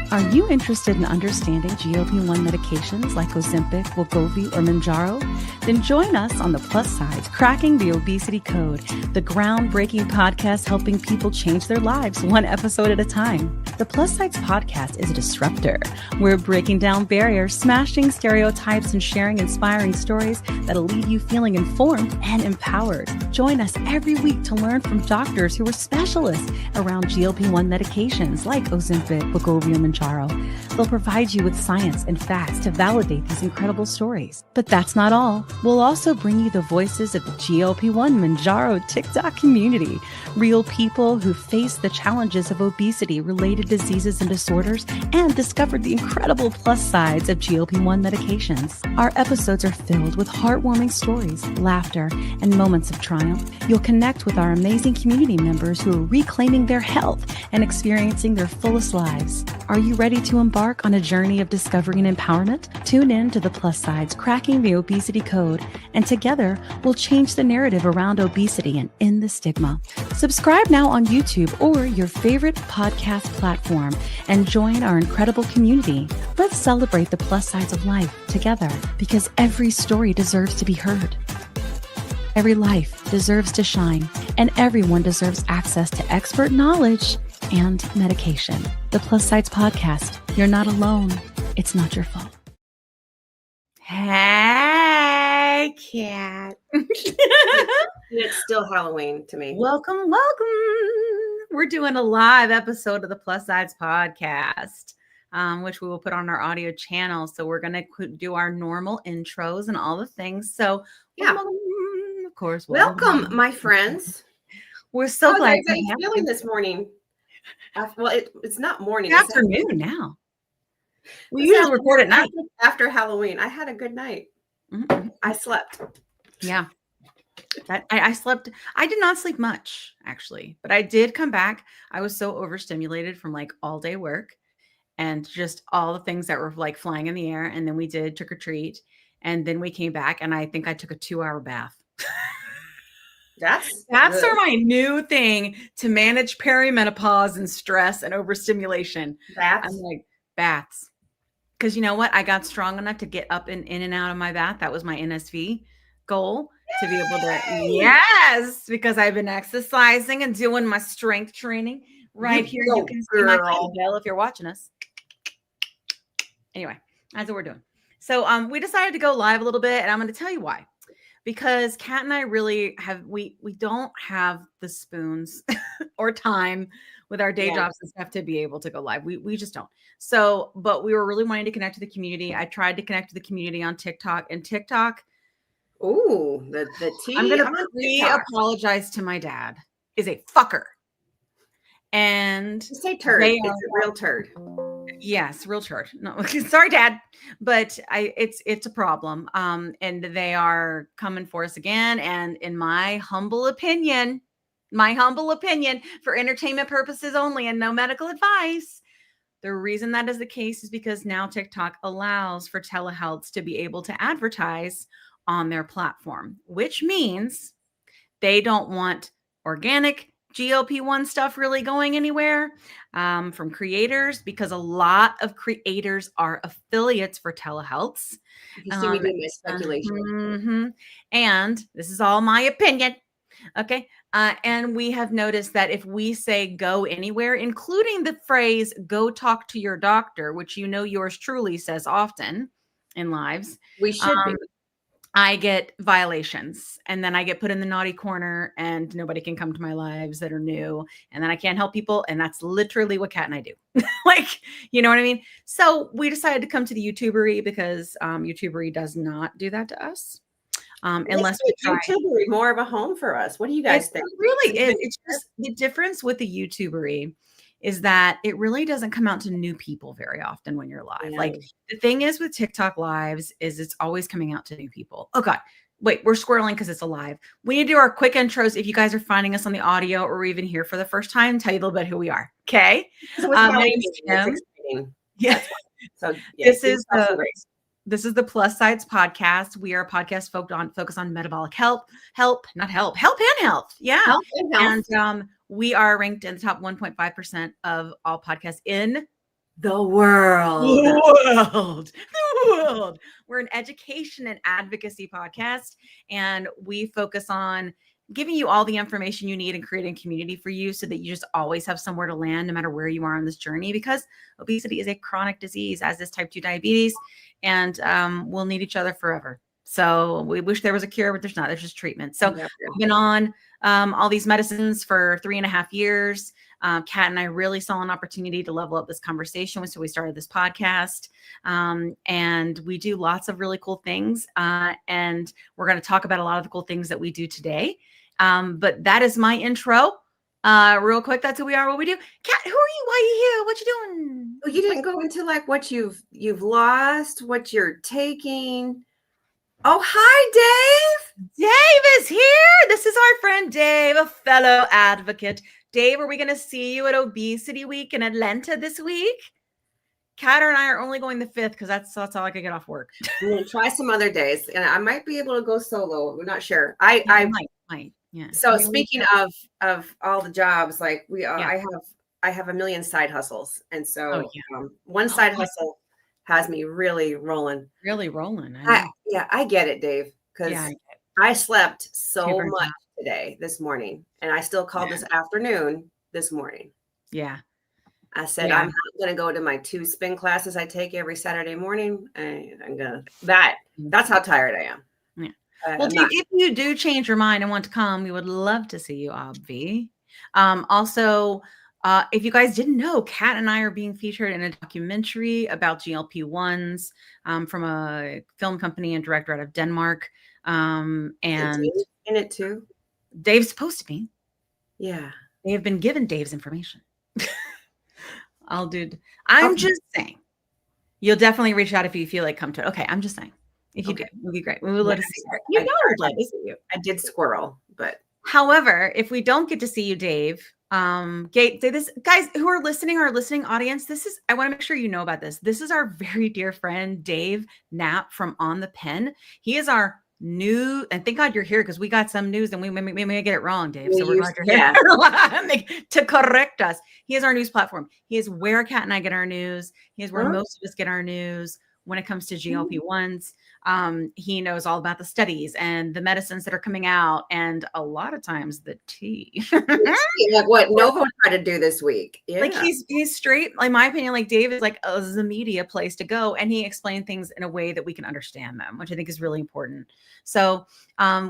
Are you interested in understanding GLP-1 medications like Ozempic, Wegovy, or Mounjaro? Then join us on the Plus SideZ Cracking the Obesity Code, the groundbreaking podcast helping people change their lives one episode at a time. The Plus SideZ podcast is a disruptor. We're breaking down barriers, smashing stereotypes, and sharing inspiring stories that'll leave you feeling informed and empowered. Join us every week to learn from doctors who are specialists around GLP-1 medications like Ozempic, Wegovy, or Mounjaro. They'll provide you with science and facts to validate these incredible stories. But that's not all. We'll also bring you the voices of the GLP-1 Mounjaro TikTok community, real people who face the challenges of obesity-related diseases and disorders and discovered the incredible plus sides of GLP-1 medications. Our episodes are filled with heartwarming stories, laughter, and moments of triumph. You'll connect with our amazing community members who are reclaiming their health and experiencing their fullest lives. Are you ready to embark on a journey of discovery and empowerment? Tune in to the Plus SideZ Cracking the Obesity Code, and together we'll change the narrative around obesity and end the stigma. Subscribe now on YouTube or your favorite podcast platform and join our incredible community. Let's celebrate the plus sides of life together, because every story deserves to be heard. Every life deserves to shine, and everyone deserves access to expert knowledge and medication. The Plus SideZ podcast. You're not alone. It's not your fault. Hey, Kat. It's still Halloween to me. Welcome. We're doing a live episode of the Plus SideZ podcast, which we will put on our audio channel. So we're going to do our normal intros and all the things. So, yeah, of course. Welcome, my friends. We're so glad. How are you feeling this morning? Well, it's not morning. It's afternoon now. We usually record at night. After Halloween, I had a good night. Mm-hmm. I slept. Yeah. I slept. I did not sleep much, actually, but I did come back. I was so overstimulated from like all day work and just all the things that were like flying in the air. And then we did trick or treat. And then we came back and I think I took a 2-hour bath. That's sort of my new thing to manage perimenopause and stress and overstimulation. Baths? I'm like, baths. Because you know what? I got strong enough to get up and in and out of my bath. That was my NSV goal. Yay! To be able to, yes, because I've been exercising and doing my strength training right here. You can see my kettlebell if you're watching us. Anyway, that's what we're doing. So we decided to go live a little bit, and I'm going to tell you why. Because Kat and I really have, we don't have the spoons or time with our day jobs and stuff to be able to go live. We just don't. So, but we were really wanting to connect to the community. I tried to connect to the community on TikTok, and TikTok. Oh, the tea. I'm going to apologize to my dad. Is a fucker. And you say turd. It's a real turd. Yes, real turd. No, sorry, Dad, but it's a problem. And they are coming for us again. And in my humble opinion, for entertainment purposes only and no medical advice, the reason that is the case is because now TikTok allows for telehealths to be able to advertise on their platform, which means they don't want organic GLP-1 stuff really going anywhere from creators, because a lot of creators are affiliates for telehealths. You see me doing my speculation. And this is all my opinion. Okay. And we have noticed that if we say go anywhere, including the phrase go talk to your doctor, which you know yours truly says often in lives. We should be. I get violations, and then I get put in the naughty corner, and nobody can come to my lives that are new, and then I can't help people. And that's literally what Kat and I do. Like, you know what I mean? So we decided to come to the YouTubery because YouTubery does not do that to us. Unless YouTubery more of a home for us. What do you guys think? It really is. It's just the difference with the YouTubery is that it really doesn't come out to new people very often when you're live. Like the thing is with TikTok lives is it's always coming out to new people. Oh God, wait, we're squirreling because it's a live. We need to do our quick intros. If you guys are finding us on the audio or even here for the first time, tell you a little bit who we are. Okay. My name's Kim. Yeah. So This is the Plus SideZ podcast. We are a podcast focused on metabolic health. Yeah. Health and health. And we are ranked in the top 1.5% of all podcasts in the world. The world. We're an education and advocacy podcast, and we focus on giving you all the information you need and creating community for you so that you just always have somewhere to land no matter where you are on this journey, because obesity is a chronic disease, as is type 2 diabetes, and we'll need each other forever. So we wish there was a cure, but there's not. There's just treatment. So we've been on all these medicines for 3.5 years. Kat and I really saw an opportunity to level up this conversation. So we started this podcast, and we do lots of really cool things. And we're going to talk about a lot of the cool things that we do today. But that is my intro. Real quick, that's who we are, what we do. Kat, who are you? Why are you here? What you doing? Well, you didn't go into like what you've lost, what you're taking. Oh, hi, Dave. Dave is here. This is our friend Dave, a fellow advocate. Dave, are we going to see you at Obesity Week in Atlanta this week? Kat and I are only going the 5th because that's all I could get off work. I'm going to try some other days, and I might be able to go solo. We're not sure. I might. Yeah. So speaking of all the jobs, like I have a million side hustles, and so one side hustle has me really rolling. Really rolling. I get it, Dave, because I slept so much this morning, and I still called this afternoon this morning. Yeah. I said, I'm not going to go to my 2 spin classes I take every Saturday morning. That's how tired I am. Yeah. Well, Dave, if you do change your mind and want to come, we would love to see you, Obvi. Also, if you guys didn't know, Kat and I are being featured in a documentary about GLP-1s from a film company and director out of Denmark. And in it too. Dave's supposed to be. Yeah. They have been given Dave's information. I'm just saying. You'll definitely reach out if you feel like come to it. Okay, I'm just saying. If you do, it would be great. We would let us see you. I'd love to see you. I did squirrel, but however, if we don't get to see you, Dave, this guys who are listening, our listening audience, I want to make sure you know about this. This is our very dear friend Dave Knapp from On the Pen. He is our new, and thank God you're here because we got some news and we may get it wrong, Dave. So we're glad you're here to correct us. He is our news platform. He is where Kat and I get our news. He is where most of us get our news when it comes to GLP-1s. He knows all about the studies and the medicines that are coming out, and a lot of times the tea. Like what Novo tried to do this week. Yeah. Like he's straight, in my opinion, like Dave is like the media place to go, and he explained things in a way that we can understand them, which I think is really important. So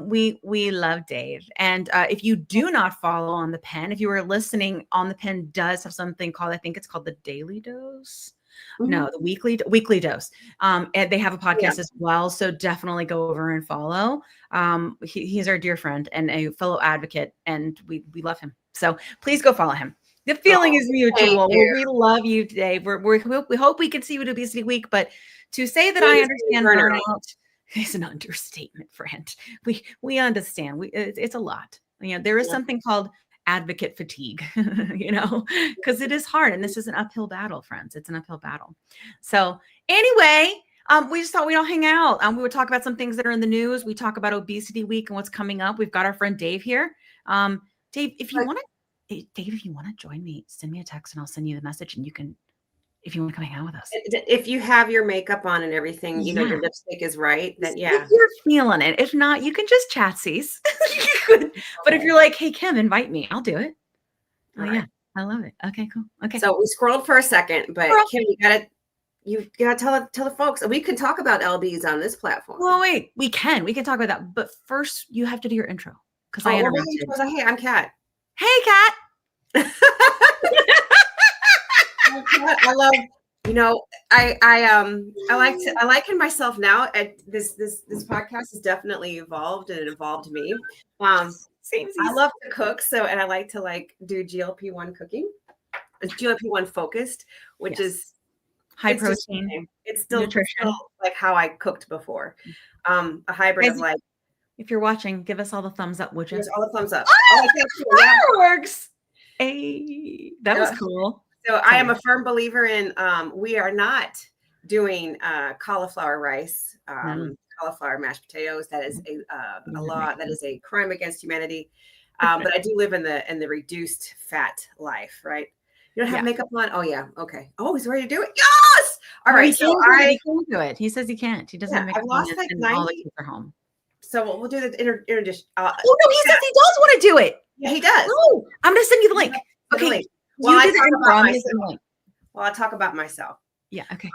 we love Dave. And if you do not follow On the Pen, if you are listening, On the Pen does have something called, I think it's called the Daily Dose. No, the weekly dose. And they have a podcast as well. So definitely go over and follow. He's our dear friend and a fellow advocate, and we love him. So please go follow him. The feeling is mutual. We love you today. We hope we can see you at Obesity Week, but to say that I understand burnout is an understatement, friend. We understand. It's a lot. There is something called advocate fatigue, because it is hard. And this is an uphill battle, friends. It's an uphill battle. So anyway, we just thought we'd all hang out. We would talk about some things that are in the news. We talk about Obesity Week and what's coming up. We've got our friend Dave here. Dave, if you want to join me, send me a text and I'll send you the message, and you can, if you want to come hang out with us. If you have your makeup on and everything, your lipstick is right, then if you're feeling it. If not, you can just chatsies. But if you're like, hey, Kim, invite me, I'll do it. Yeah, I love it. Okay, cool. Okay. So we scrolled for a second, but Kim, you gotta tell the folks. We can talk about LBs on this platform. Well, wait, we can talk about that. But first, you have to do your intro because I interrupted. Hey, I'm Kat. Hey, Kat. I love, I liken myself now at this podcast has definitely evolved, and it evolved me. I love to cook, and I like to do GLP-1 cooking. It's GLP-1 focused, which is high protein. It's still nutrition, like how I cooked before. A hybrid of if you're watching, give us all the thumbs up, would you? All the thumbs up. Fireworks. Hey, that was cool. So I am a firm believer in we are not doing cauliflower rice, cauliflower mashed potatoes. That is a law. That is a crime against humanity. But I do live in the reduced fat life, right? You don't have Yeah. makeup on? Oh yeah. Okay. Oh, he's ready to do it. Yes. All No, right. he So can't do it. He says he can't. He doesn't yeah, have makeup I've lost on like and all the 90. kids are home. So we'll do the interdition. Oh no, he says he does want to do it. Yeah, he does. No, I'm gonna send you the link. Send the Okay. link. Well, You I do the talk intro. about I'm gonna send the myself. link. Well, I'll talk about myself. Yeah. Okay.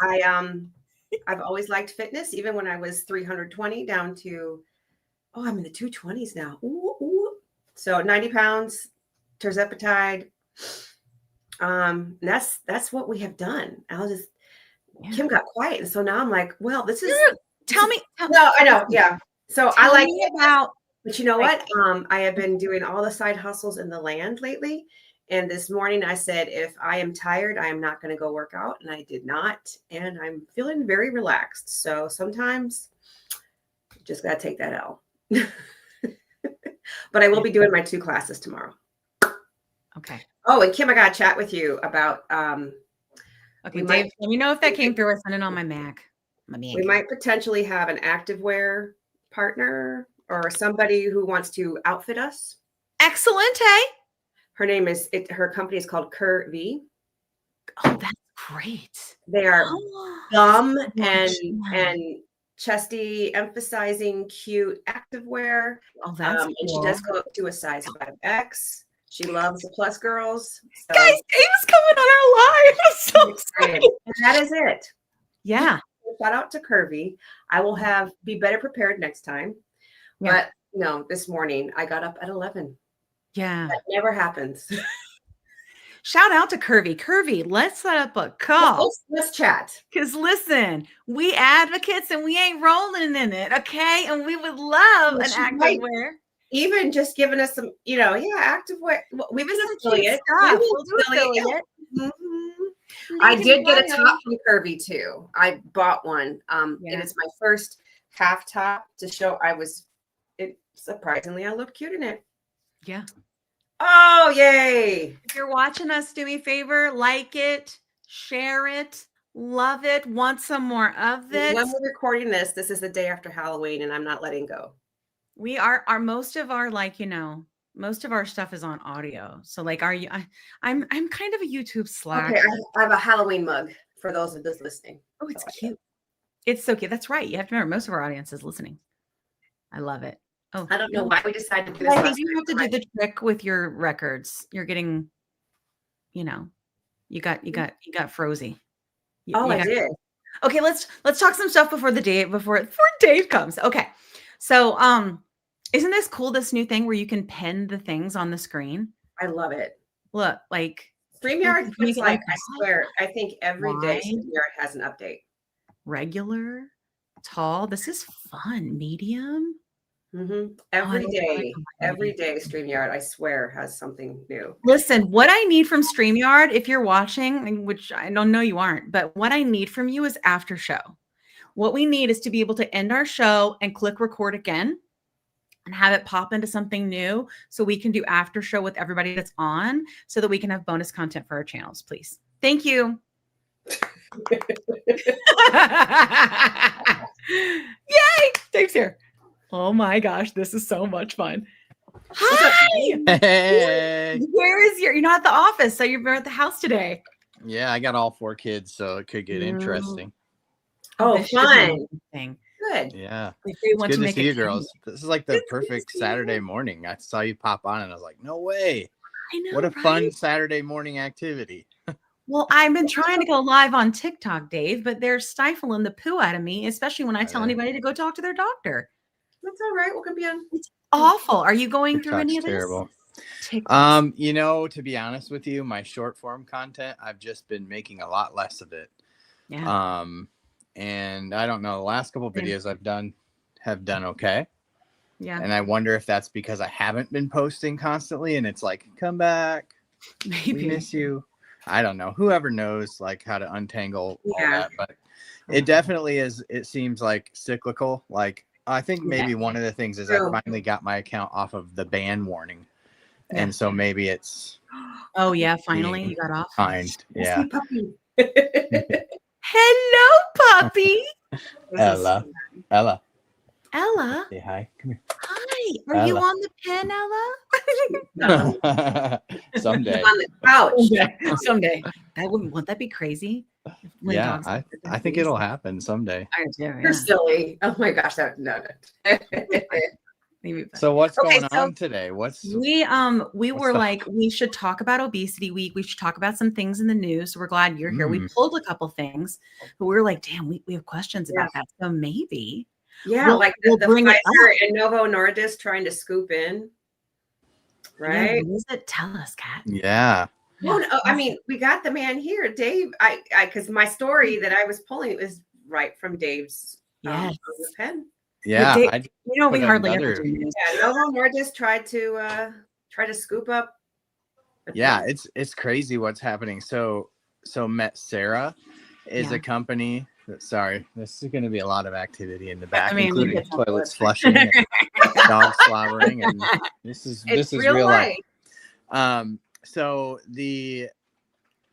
I've always liked fitness, even when I was 320 down to, I'm in the 220s now. Ooh, ooh. So 90 pounds, terzepatide. That's what we have done. Kim got quiet. And so now I'm like, well, this is. Tell me. No, I know. Yeah. So I like me about. But you know what? I have been doing all the side hustles in the land lately. And this morning I said, if I am tired, I am not going to go work out. And I did not. And I'm feeling very relaxed. So sometimes you just got to take that L. But I will be doing my 2 classes tomorrow. Okay. Oh, and Kim, I got to chat with you about. Okay, Dave, let me know if that came through. I sent it on my Mac. We might potentially have an activewear partner or somebody who wants to outfit us. Excellent, hey? Her company is called Curvy. Oh, that's great. They are gum and chesty, emphasizing cute activewear. Oh, that's cool. And she does go up to a size 5X. She loves the plus girls. So. Guys, Dave is coming on our live. I'm so excited. And that is it. Yeah. Shout out to Curvy. I will be better prepared next time. Yeah. But this morning I got up at 11. Yeah. That never happens. Shout out to Curvy. Curvy, let's set up a call. Let's chat. Because listen, we advocates and we ain't rolling in it, okay? And we would love an activewear. Even just giving us some, activewear. We've been affiliate. We'll do affiliate. Mm-hmm. I did get a top from Curvy too. I bought one. It is my first half top to show surprisingly I look cute in it. Yeah. Oh, yay. If you're watching us, do me a favor, like it, share it, love it, want some more of it. When we're recording this is the day after Halloween and I'm not letting go. We are most of our most of our stuff is on audio. So I'm kind of a YouTube slack. Okay, I have a Halloween mug for those of us listening. Oh, it's cute. It's so cute. That's right. You have to remember most of our audience is listening. I love it. Oh, I don't know why we decided to do this. I think you have to do the trick with your records. You're getting, you got frozy. I did. Okay, let's talk some stuff before Dave comes. Okay. So, isn't this cool, this new thing where you can pin the things on the screen? I love it. Look, like StreamYard, I swear, I think every day StreamYard has an update. Regular, tall. This is fun. Medium. Mm-hmm. Every day StreamYard, I swear, has something new. Listen, what I need from StreamYard, if you're watching, which I don't know you aren't, but what I need from you is after show. What we need is to be able to end our show and click record again and have it pop into something new so we can do after show with everybody that's on so that we can have bonus content for our channels, please. Thank you. Yay! Dave's here. Oh my gosh, this is so much fun. Hi! Hey. You're not at the office, so you're at the house today. Yeah, I got all 4 kids, so it could get interesting. Oh, fun. Good. Yeah. It's good to see you girls. This is like the perfect Saturday morning. I saw you pop on and I was like, no way. I know. What a fun Saturday morning activity. Well, I've been trying to go live on TikTok, Dave, but they're stifling the poo out of me, especially when I tell anybody to go talk to their doctor. That's all right. We'll be on. It's awful. Are you going through any of this? Terrible. To be honest with you, my short form content, I've just been making a lot less of it. Yeah. And I don't know, the last couple of videos I've done have done okay. Yeah. And I wonder if that's because I haven't been posting constantly and it's like, come back. Maybe. We miss you. I don't know. Whoever knows like how to untangle all that, but it definitely is. It seems like cyclical. Like I think maybe one of the things is I finally got my account off of the ban warning. Yeah. And so maybe it's. Oh yeah. Finally you got off. Fined. Yeah. Hello, puppy. Ella. Ella. Say hi. Come Hi. Are you Ella. on the pen, Ella? here. Someday. On the couch. Someday. Wouldn't that be crazy? When Yeah, dogs have I think it'll happen someday. I do, You're yeah. silly. Oh my gosh, that no. Maybe. So what's Okay, going so on today? we what's were the- like, we should talk about obesity week. We should talk about some things in the news. So we're glad you're here. We Mm. pulled a couple things, but we were like, damn, we have questions Yeah. about that. So maybe Yeah, like the bring it Pfizer and Novo Nordisk trying to scoop in. Right. Yeah, what is it? Tell us, Kat. Yeah. Well, no, I mean, we got the man here, Dave. I because my story that I was pulling was right from Dave's Yes. pen. Yeah. Dave, I we put hardly another- ever do news. Yeah, Novo Nordisk tried to scoop up. Yeah, it's crazy what's happening. So Metsera is Yeah. a company sorry, this is going to be a lot of activity in the back, I mean, including it's on toilets the flushing and dogs slobbering, and this is real life. So the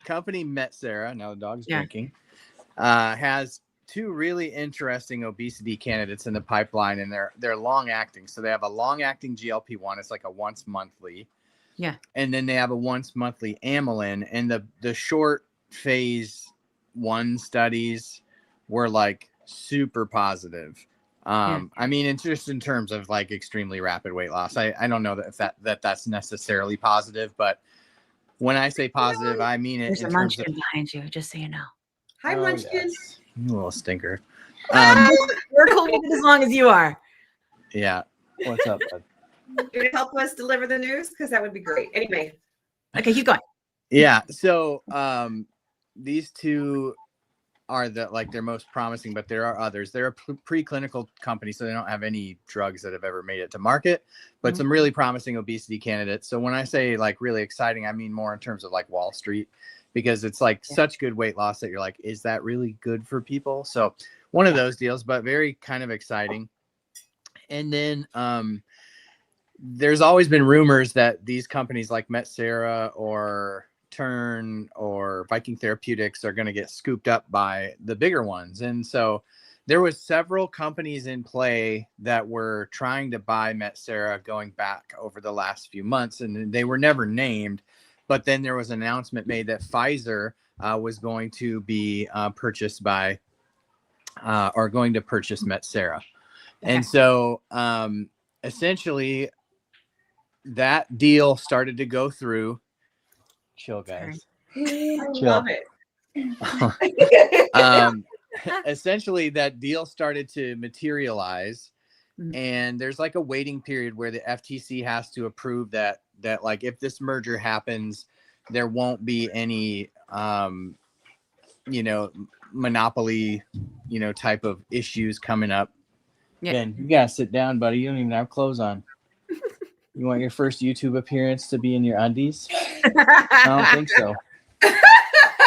company Metsera, now the dog's drinking, has two really interesting obesity candidates in the pipeline, and they're long acting. So they have a long acting GLP-1. It's like a once monthly. Yeah. And then they have a once monthly amylin, and the short phase 1 studies were like super positive. I mean, it's just in terms of like extremely rapid weight loss. I don't know that if that's necessarily positive, but when I say positive, I mean it There's in a terms of munchkin behind you, just so you know. Hi, Munchkin. yes. You little stinker. We're cool with it as long as you are. Yeah. What's up, bud? You're gonna help us deliver the news because that would be great. Anyway, Okay, keep going. Yeah. So these two are they're most promising, but there are others. They're a preclinical company, so they don't have any drugs that have ever made it to market, but some really promising obesity candidates. So when I say like really exciting, I mean more in terms of like Wall Street, because it's like such good weight loss that you're like, is that really good for people? So one of those deals, but very kind of exciting. And then there's always been rumors that these companies like Metsera or Turn or Viking Therapeutics are going to get scooped up by the bigger ones. And so there was several companies in play that were trying to buy Metsera going back over the last few months, and they were never named. But then there was an announcement made that Pfizer was going to be purchased by or going to purchase Metsera. Okay. And so essentially that deal started to go through. Chill, guys. I Chill. love it. Essentially that deal started to materialize, and there's like a waiting period where the FTC has to approve that like if this merger happens, there won't be any monopoly type of issues coming up. Ben, you gotta sit down, buddy. You don't even have clothes on. You want your first YouTube appearance to be in your undies? I don't think so.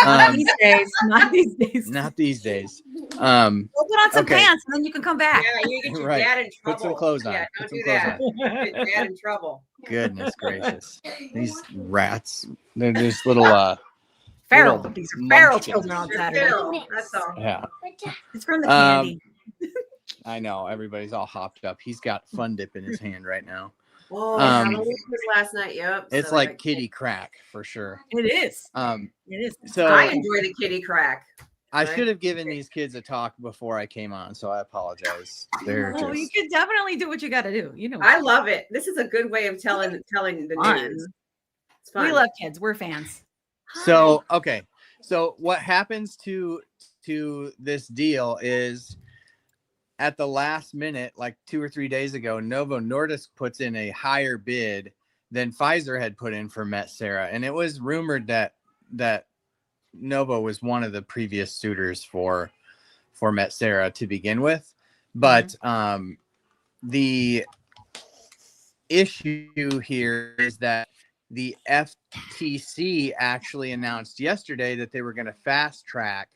Not these days. Not these days. Not these days. We'll put on some pants and then you can come back. Yeah, you get your Right. dad in trouble. Put some clothes on. Yeah, Put don't some do clothes that. Get your dad in trouble. Goodness gracious. These rats. They're just little Feral. little These are feral munchkins. children on They're Saturday. feral, that's all. Yeah. It's from the candy. I know. Everybody's all hopped up. He's got Fun Dip in his hand right now. Oh, Halloween was last night. Yep. It's so like kitty crack for sure. It is. It is. So I enjoy the kitty crack. I should have given these kids a talk before I came on, so I apologize. They're Oh, you can definitely do what you got to do. You know, I love it. This is a good way of telling the news. It's fun. We love kids. We're fans. So okay. So what happens to this deal is at the last minute, like 2 or 3 days ago, Novo Nordisk puts in a higher bid than Pfizer had put in for Metsera, and it was rumored that Novo was one of the previous suitors for Metsera to begin with, but the issue here is that the FTC actually announced yesterday that they were going to fast track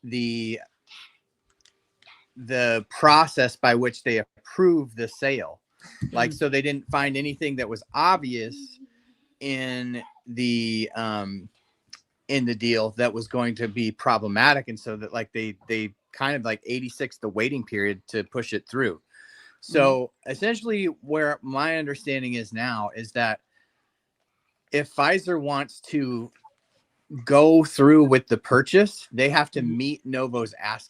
the process by which they approve the sale. Like, so they didn't find anything that was obvious in the deal that was going to be problematic. And so that like they kind of like 86 the waiting period to push it through. So essentially where my understanding is now is that if Pfizer wants to go through with the purchase, they have to meet Novo's price,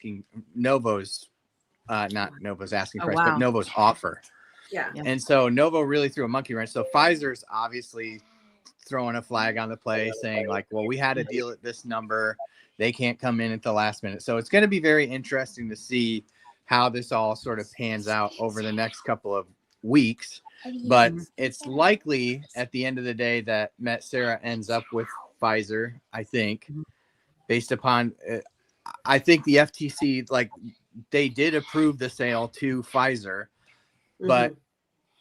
but Novo's offer. Yeah. And so Novo really threw a monkey wrench. So Pfizer's obviously throwing a flag on the play saying like, well, we had a deal at this number. They can't come in at the last minute. So it's going to be very interesting to see how this all sort of pans out over the next couple of weeks. But it's likely at the end of the day that Metsera ends up with Pfizer, I think, based upon, I think the FTC, like they did approve the sale to Pfizer, but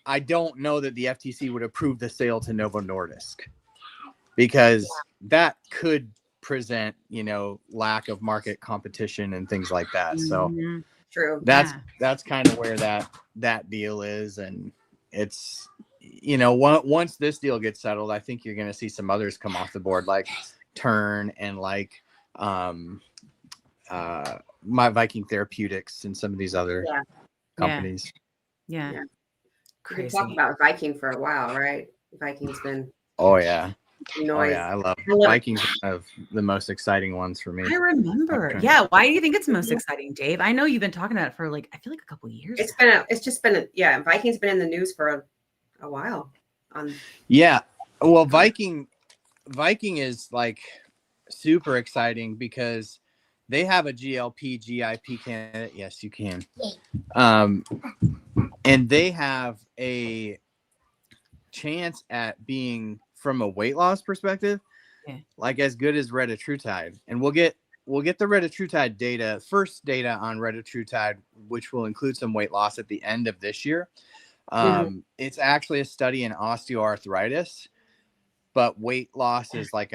I don't know that the FTC would approve the sale to Novo Nordisk because that could present, lack of market competition and things like that. So true. That's kind of where that deal is. And it's, once this deal gets settled, I think you're going to see some others come off the board, like Turn and like my Viking Therapeutics and some of these other companies. Yeah. We can talk about Viking for a while, right? Viking's been noise. Oh yeah, I love Vikings. Of the most exciting ones for me. I remember. Yeah, why do you think it's the most exciting, Dave? I know you've been talking about it for like I feel like a couple of years. Viking's been in the news for a while. Well, Viking is like super exciting because they have a GLP GIP candidate. Yes, you can. And they have a chance at being, from a weight loss perspective, like as good as retatrutide. And we'll get the retatrutide first data on retatrutide, which will include some weight loss at the end of this year. It's actually a study in osteoarthritis, but weight loss is like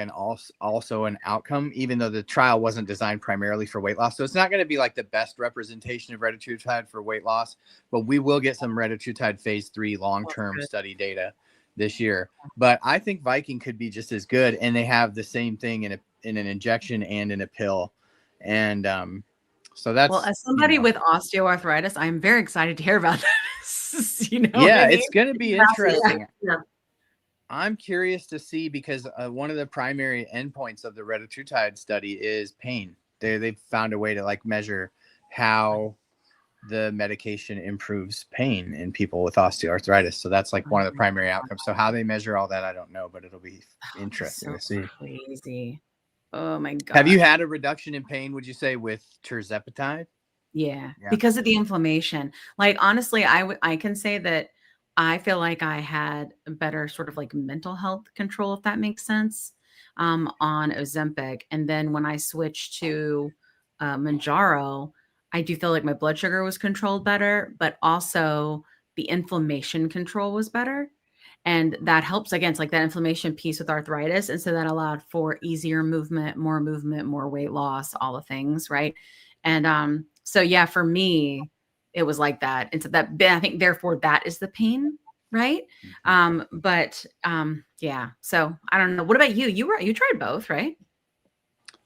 also an outcome, even though the trial wasn't designed primarily for weight loss. So it's not going to be like the best representation of retatrutide for weight loss, but we will get some retatrutide phase 3 long-term study data this year. But I think Viking could be just as good, and they have the same thing in an injection and in a pill. And so that's, well, as somebody with osteoarthritis, I'm very excited to hear about this. It's going to be interesting. Yeah. I'm curious to see because one of the primary endpoints of the retatrutide study is pain. They've found a way to like measure how the medication improves pain in people with osteoarthritis. So that's like one of the primary outcomes. So how they measure all that, I don't know, but it'll be interesting to see. Crazy. Oh my God. Have you had a reduction in pain, would you say, with tirzepatide? Yeah, because of the inflammation. Like, honestly, I can say that I feel like I had a better sort of like mental health control, if that makes sense, on Ozempic. And then when I switched to Mounjaro, I do feel like my blood sugar was controlled better, but also the inflammation control was better. And that helps against like that inflammation piece with arthritis. And so that allowed for easier movement, more weight loss, all the things. Right. And so, yeah, for me, it was like that. And so that, I think, therefore, that is the pain. Right. Yeah. So I don't know. What about you? You tried both, right?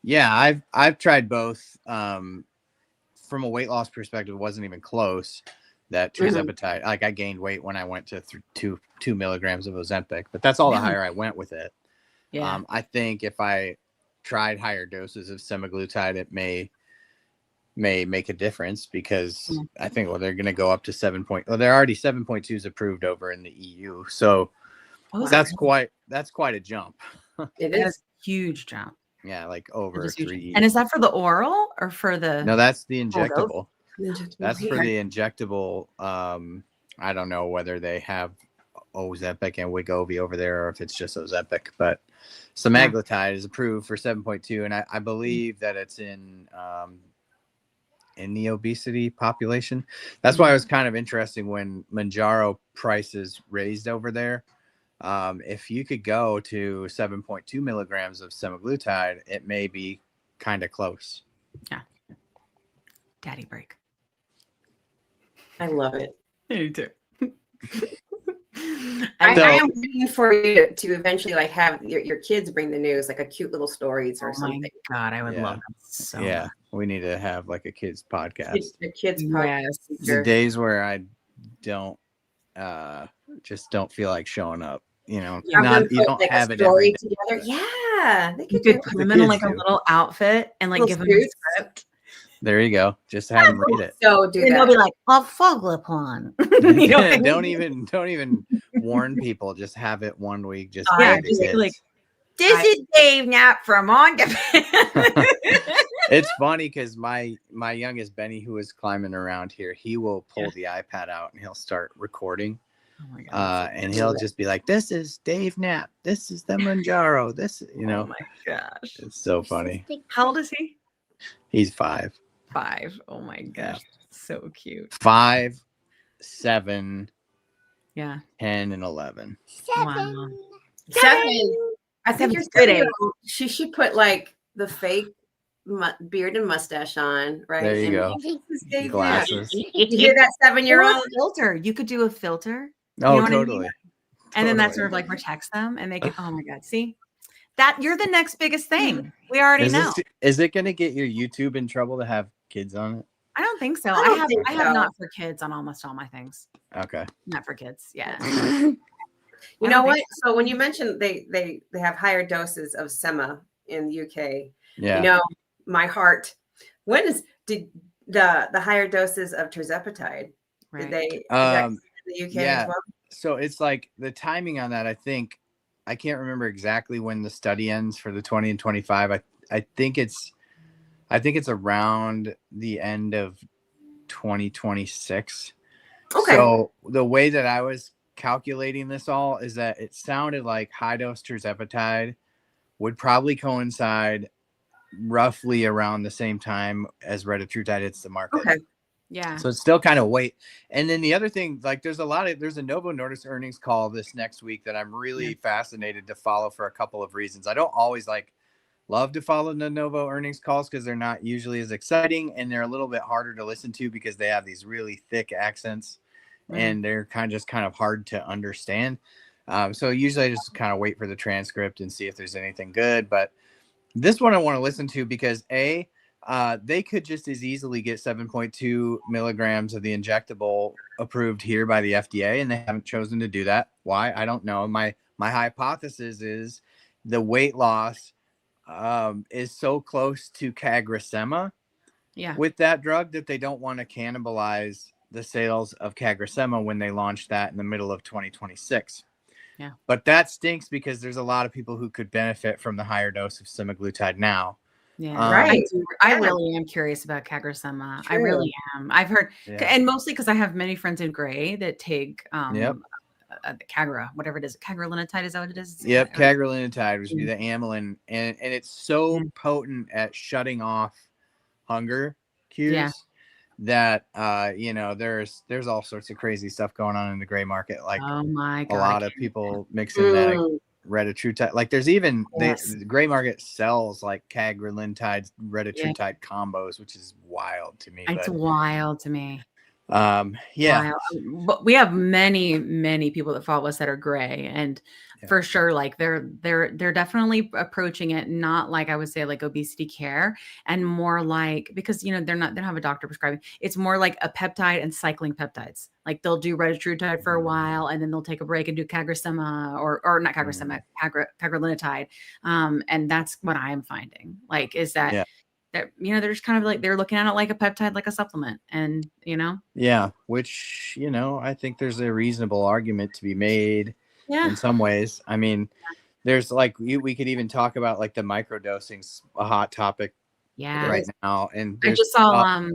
Yeah, I've tried both. From a weight loss perspective, it wasn't even close. That tirzepatide, like I gained weight when I went to 2 milligrams of Ozempic, but that's all the higher I went with it. Yeah. I think if I tried higher doses of semaglutide, it may make a difference because I think they're going to go up to 7. They're already 7.2s approved over in the EU, so that's quite a jump. It is a huge jump. Yeah, like over 3. And is that for the oral or for the? No, that's the injectable. That's for the injectable. I don't know whether they have Ozempic and Wegovy over there or if it's just Ozempic, but semaglutide is approved for 7.2, and I believe that it's in the obesity population. That's why it was kind of interesting when Mounjaro prices raised over there. If you could go to 7.2 milligrams of semaglutide, it may be kind of close. Yeah. Daddy break. I love it. You too. I am waiting for you to eventually like have your kids bring the news, like a cute little stories or something. My God, I would love that so much. We need to have like a kids podcast. The kids podcast. The days where I don't feel like showing up. You know, Have them you put, don't like, have a it every story day. together. Yeah, they You could do could put it. them The in kids like a do. little outfit and like Little give them a suits. script. There you go. Just have them read it. So do And they'll that. be like, "I'll follow upon." You know what I don't mean? even warn people. Just have it one week. Just Yeah, read the just be kids. like, this is Dave Knapp from On Demand. It's funny because my youngest Benny, who is climbing around here, he will pull the iPad out and he'll start recording. Oh my God. And he'll just be like, "This is Dave Knapp. This is the Manjaro. This, you know." Oh my gosh. It's so funny. How old is he? He's 5. 5. Oh my gosh. So cute. 5, 7, Yeah. 10, and 11. Wow. 7. I think you're Good 7. age. She should put like the fake beard and mustache on, right? There you And go. this is Dave Knapp. Glasses. You hear that Or 7-year-old? a filter. You could do a filter. Oh, know what I mean? totally. And then that Totally. sort of like protects them and make it. Oh my God. See that you're the next biggest thing. We already know. Is it going to get your YouTube in trouble to have kids on it? I don't think so. I don't think I have so. not for kids on almost all my things. Okay. Not for kids. Yeah. You know what? So when you mentioned they have higher doses of sema in the UK, Yeah. you know, my heart. Did the higher doses of tirzepatide? Right. Did they is that in the UK yeah. as well? So it's like the timing on that. I can't remember exactly when the study ends for the 20 and 25. I think it's around the end of 2026. Okay. So the way that I was calculating this all is that it sounded like high dose tirzepatide would probably coincide roughly around the same time as retatrutide hits the market. Okay. Yeah. So it's still kind of wait. And then the other thing, like there's a Novo Nordisk earnings call this next week that I'm really fascinated to follow for a couple of reasons. I don't always love to follow the Novo earnings calls because they're not usually as exciting and they're a little bit harder to listen to because they have these really thick accents and they're kind of hard to understand. So usually I just kind of wait for the transcript and see if there's anything good. But this one I want to listen to because they could just as easily get 7.2 milligrams of the injectable approved here by the FDA, and they haven't chosen to do that. Why? I don't know. My hypothesis is the weight loss is so close to CagriSema with that drug that they don't want to cannibalize the sales of CagriSema when they launch that in the middle of 2026. Yeah. But that stinks because there's a lot of people who could benefit from the higher dose of semaglutide now. Yeah, Right. I really am curious about CagriSema. I really am. I've heard, and mostly because I have many friends in gray that take the Cagra, whatever it is, cagrilinotide. Is that what it is? Yep, cagrilinotide, which would be the amylin, and it's so potent at shutting off hunger cues that there's all sorts of crazy stuff going on in the gray market. Like oh my God, a lot of people mixing that retatrutide. Like there's even the gray market sells like cagrilintide retatrutide combos, which is wild to me. It's wild to me. Wild. But we have many people that follow us that are gray, and for sure, like they're definitely approaching it not like I would say like obesity care, and more like, because they don't have a doctor prescribing. It's more like a peptide and cycling peptides. Like they'll do retatrutide for a while, and then they'll take a break and do CagriSema or not CagriSema, cagrilinotide. And that's what I am finding. Like is that. That they're just kind of like they're looking at it like a peptide, like a supplement, and which I think there's a reasonable argument to be made in some ways. I mean, there's like we could even talk about like the microdosing's a hot topic right now, and I just saw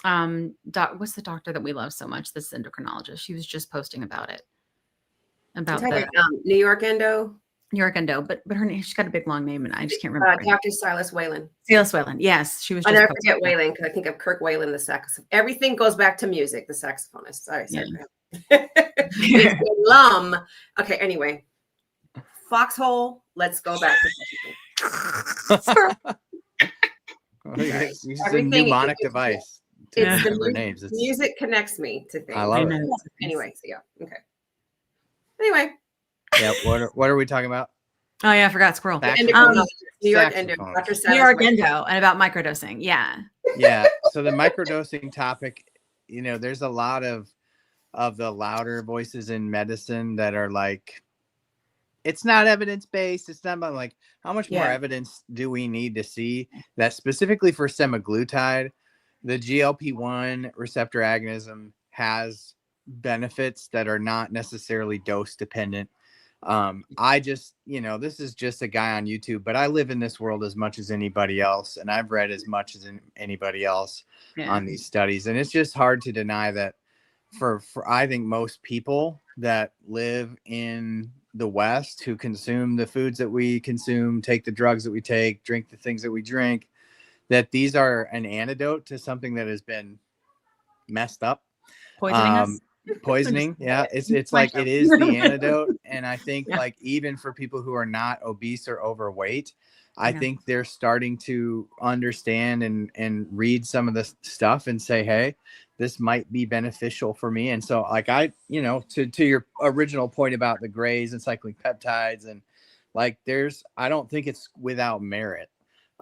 what's the doctor that we love so much, this endocrinologist, she was just posting about it, about the New York Endo. New York Endo, but her name, she's got a big long name and I just can't remember. Dr. Silas Whalen. Silas Whalen. Yes, she was. I never forget Whalen because I think of Kirk Whalen, the saxophone. Everything goes back to music. The saxophonist. Sorry. It's Lum. Okay. Anyway, Foxhole. Let's go back to Use a mnemonic device. It's the names. Music connects me to things. I love it. Anyway, so okay. Anyway. Yeah, what are we talking about? Oh yeah, I forgot squirrel. New York Endo, Dr. New York Endo, and about microdosing. Yeah. Yeah. So the microdosing topic, there's a lot of of the louder voices in medicine that are like, it's not evidence-based. It's not about like, how much more evidence do we need to see that specifically for semaglutide, the GLP-1 receptor agonism has benefits that are not necessarily dose dependent. I just, this is just a guy on YouTube, but I live in this world as much as anybody else. And I've read as much as anybody else on these studies. And it's just hard to deny that for I think most people that live in the West who consume the foods that we consume, take the drugs that we take, drink the things that we drink, that these are an antidote to something that has been messed up. Poisoning us. Poisoning. Yeah. It's like, it is the antidote. And I think like, even for people who are not obese or overweight, I think they're starting to understand and read some of the stuff and say, hey, this might be beneficial for me. And so like, to your original point about the grays and cycling peptides, and like, I don't think it's without merit.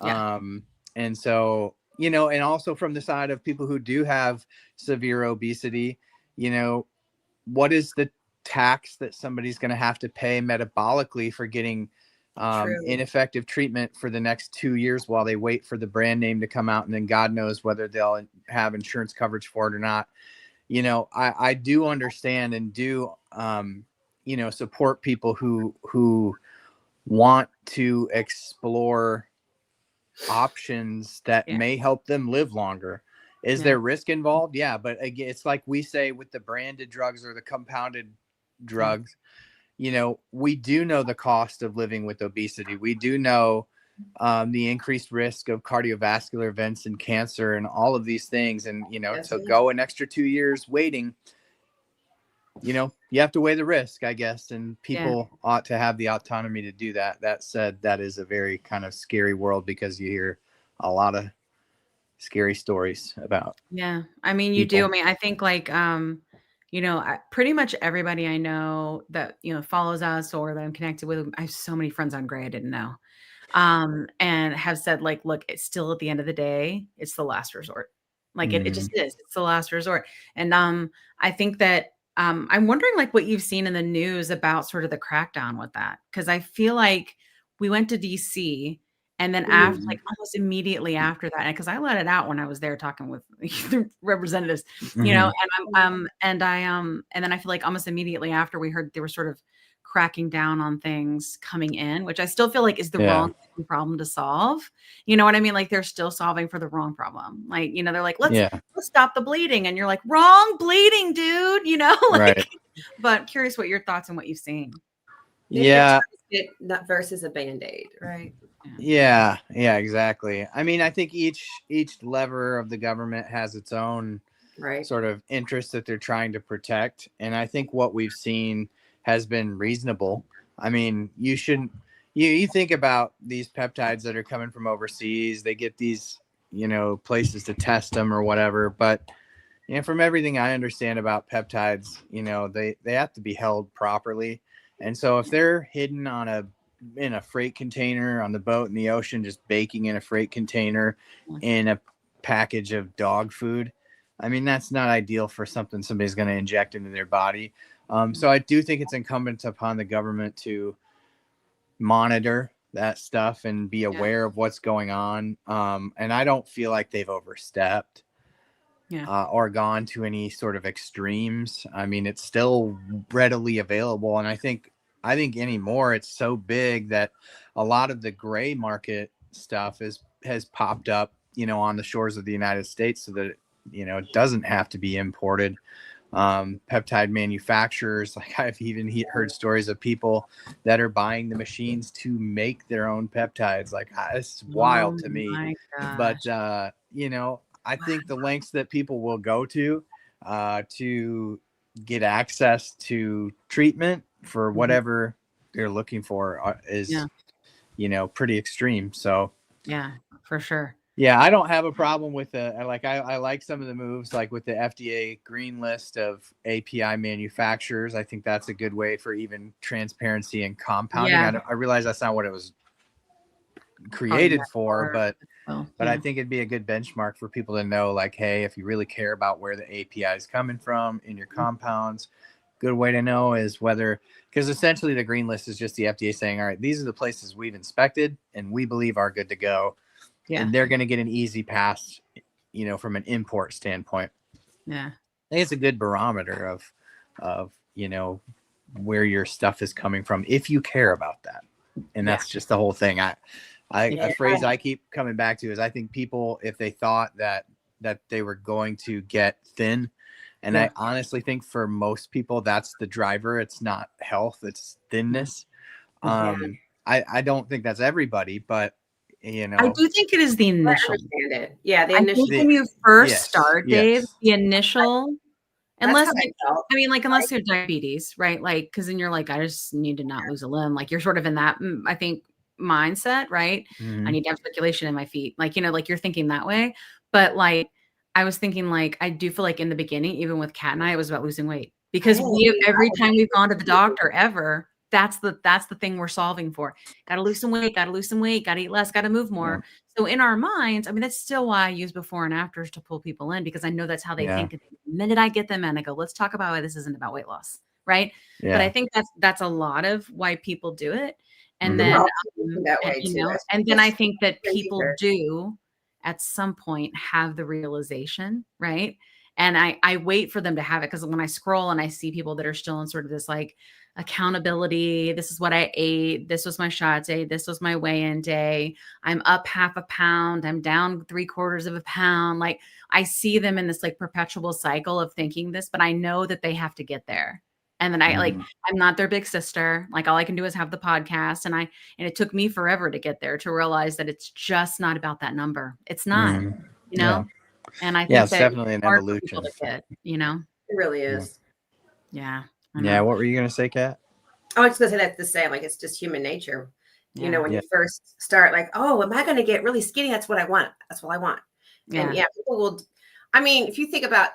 And so, and also from the side of people who do have severe obesity, what is the tax that somebody's going to have to pay metabolically for getting ineffective treatment for the next 2 years while they wait for the brand name to come out, and then God knows whether they'll have insurance coverage for it or not. I do understand and do support people who want to explore options that may help them live longer. Is there risk involved? Yeah, but again, it's like we say with the branded drugs or the compounded drugs, we do know the cost of living with obesity. We do know the increased risk of cardiovascular events and cancer and all of these things. And, to go an extra 2 years waiting, you have to weigh the risk, I guess. And people ought to have the autonomy to do that. That said, that is a very kind of scary world because you hear a lot of scary stories about. Yeah. I mean, you do. I mean, I think like, pretty much everybody I know that, follows us or that I'm connected with, I have so many friends on Gray I didn't know, and have said like, look, it's still at the end of the day, it's the last resort. Like it just is. It's the last resort. And I think that I'm wondering like what you've seen in the news about sort of the crackdown with that. Cause I feel like we went to DC and then after, like almost immediately after that, because I let it out when I was there talking with the representatives, and then I feel like almost immediately after we heard they were sort of cracking down on things coming in, which I still feel like is the wrong problem to solve. You know what I mean? Like they're still solving for the wrong problem. Like, they're like, let's stop the bleeding. And you're like, wrong bleeding, dude, like, but curious what your thoughts and what you've seen. Not versus a Band-Aid, right? Yeah, exactly. I mean, I think each lever of the government has its own sort of interest that they're trying to protect. And I think what we've seen has been reasonable. I mean, you shouldn't, you think about these peptides that are coming from overseas, they get these, places to test them or whatever. But, from everything I understand about peptides, they have to be held properly. And so if they're hidden in a freight container on the boat in the ocean, just baking in a freight container in a package of dog food, I mean, that's not ideal for something somebody's going to inject into their body. So I do think it's incumbent upon the government to monitor that stuff and be aware of what's going on. And I don't feel like they've overstepped or gone to any sort of extremes. I mean, it's still readily available. And I think anymore, it's so big that a lot of the gray market stuff has popped up, on the shores of the United States so that, it doesn't have to be imported. Peptide manufacturers, like I've even heard stories of people that are buying the machines to make their own peptides. Like it's wild to me, but I think the lengths that people will go to get access to treatment for whatever they're looking for is pretty extreme. So yeah, for sure. Yeah, I don't have a problem with I like some of the moves, like with the FDA green list of API manufacturers. I think that's a good way for even transparency and compounding. I realize that's not what it was created for, but But I think it'd be a good benchmark for people to know, like, hey, if you really care about where the API is coming from in your compounds, good way to know is whether, because essentially the green list is just the FDA saying, all right, these are the places we've inspected and we believe are good to go. Yeah. And they're going to get an easy pass, from an import standpoint. Yeah. I think it's a good barometer of where your stuff is coming from if you care about that. And that's just the whole thing. A phrase I keep coming back to is, I think people, if they thought that they were going to get thin, and I honestly think for most people that's the driver. It's not health, it's thinness. I don't think that's everybody, but I do think it is the initial. I understand it. Yeah, the I initial. think when you first start, Dave, the initial, unless unless you have diabetes, right? Like, because then you're like, I just need to not lose a limb. Like, you're sort of in that, I think, mindset, right? Mm-hmm. I need to have circulation in my feet. Like, like you're thinking that way. But like, I was thinking, like, I do feel like in the beginning, even with Kat and I, it was about losing weight, because every time we've gone to the doctor ever, that's the thing we're solving for. Got to lose some weight, got to eat less, got to move more. Yeah. So in our minds, I mean, that's still why I use before and afters to pull people in, because I know that's how they think. The minute I get them in, I go, let's talk about why this isn't about weight loss. Right. Yeah. But I think that's a lot of why people do it. And then, and then I think that people do at some point have the realization, right? And I wait for them to have it, because when I scroll and I see people that are still in sort of this like accountability, this is what I ate, this was my shot day, this was my weigh-in day, I'm up 1/2 pound, I'm down 3/4 of a pound. Like, I see them in this like perpetual cycle of thinking this, but I know that they have to get there. And then I'm not their big sister. Like, all I can do is have the podcast. And it took me forever to get there, to realize that it's just not about that number. It's not, Yeah. And I think it's definitely an evolution. It really is. Yeah. Yeah. What were you going to say, Kat? I was going to say that's the same. Like, it's just human nature. Yeah. When you first start, like, oh, am I going to get really skinny? That's what I want. That's what I want. Yeah. And people will, I mean, if you think about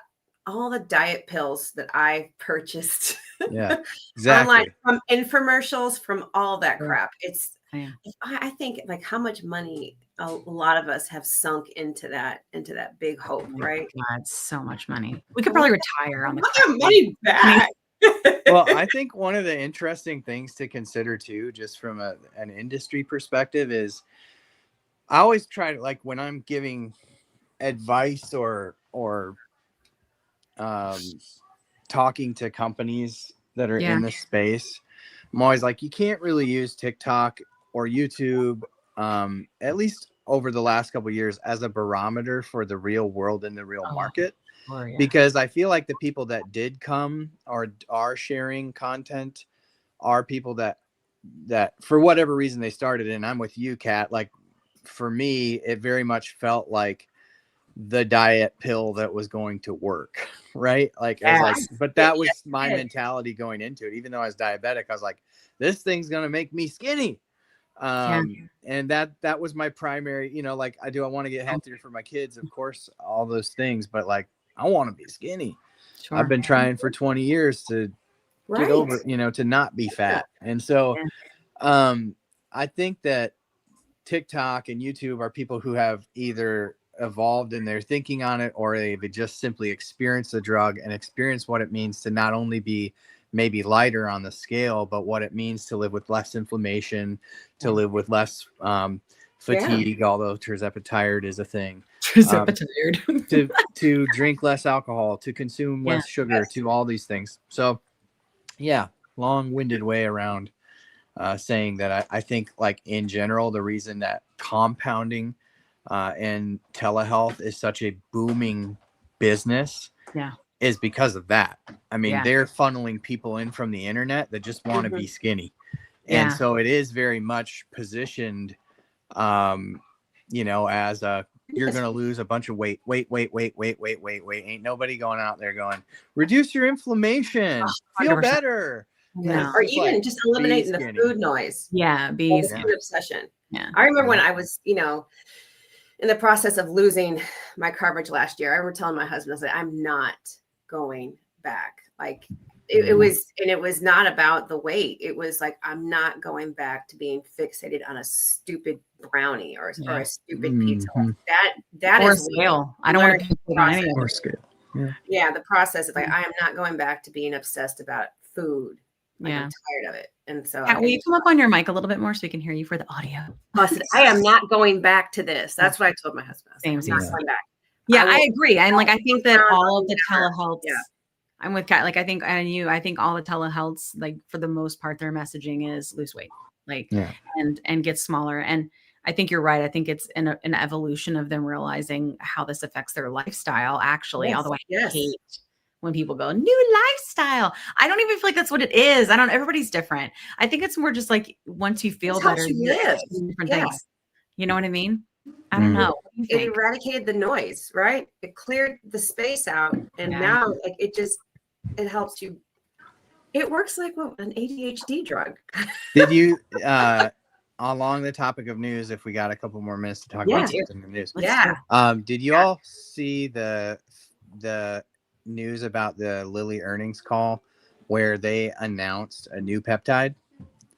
all the diet pills that I purchased online, from infomercials, from all that crap, I think, like, how much money a lot of us have sunk into that big hope, right? God, so much money. We could probably retire on the money back. Well, I think one of the interesting things to consider too, just from an industry perspective, is I always try to, like, when I'm giving advice or talking to companies that are in this space, I'm always like, you can't really use TikTok or YouTube, at least over the last couple of years, as a barometer for the real world and the real market. Because I feel like the people that did come or are sharing content are people that for whatever reason they started. And I'm with you, Kat. Like, for me, it very much felt like the diet pill that was going to work, right? Like, I was like, but that was my mentality going into it. Even though I was diabetic, I was like, this thing's going to make me skinny. And that was my primary, like, I want to get healthier for my kids, of course, all those things, but like, I want to be skinny. Sure. I've been trying for 20 years to get over, to not be fat. And so, I think that TikTok and YouTube are people who have either evolved in their thinking on it, or they've just simply experienced the drug and experienced what it means to not only be maybe lighter on the scale, but what it means to live with less inflammation, to live with less fatigue, although tirzepatide is a thing. To drink less alcohol, to consume less sugar, to all these things. So long-winded way around saying that I think, like, in general, the reason that compounding and telehealth is such a booming business is because of that. I mean, they're funneling people in from the internet that just want to be skinny. And so it is very much positioned, as you're going to lose a bunch of weight. Ain't nobody going out there going, reduce your inflation, feel better. No. Or even just eliminating the food noise. Food obsession. I remember when I was, in the process of losing my coverage last year, I remember telling my husband, I was like, I'm not going back. Like, it was not about the weight. It was like, I'm not going back to being fixated on a stupid brownie or a stupid pizza. That or is scale. I don't want to put on any or scale. Yeah, the process is like, I am not going back to being obsessed about food. Like, I'm tired of it. And so will you come up on your mic a little bit more so we can hear you for the audio? I am not going back to this. That's what I told my husband. I'm not going back. Yeah, I agree. And like, I think that all of the telehealth, I'm with Kat. Like, I think all the telehealths, like for the most part, their messaging is lose weight, like, and get smaller. And I think you're right. I think it's an evolution of them realizing how this affects their lifestyle, actually. Although I hate when people go, new lifestyle. I don't even feel like that's what it is. Everybody's different. I think it's more just like, once you feel better, you live different things. You know what I mean? I don't know. It eradicated the noise, right? It cleared the space out. And now like it helps you. It works like an ADHD drug. Did you, along the topic of news, if we got a couple more minutes to talk about something in the news. Did you all see the news about the Lilly earnings call where they announced a new peptide?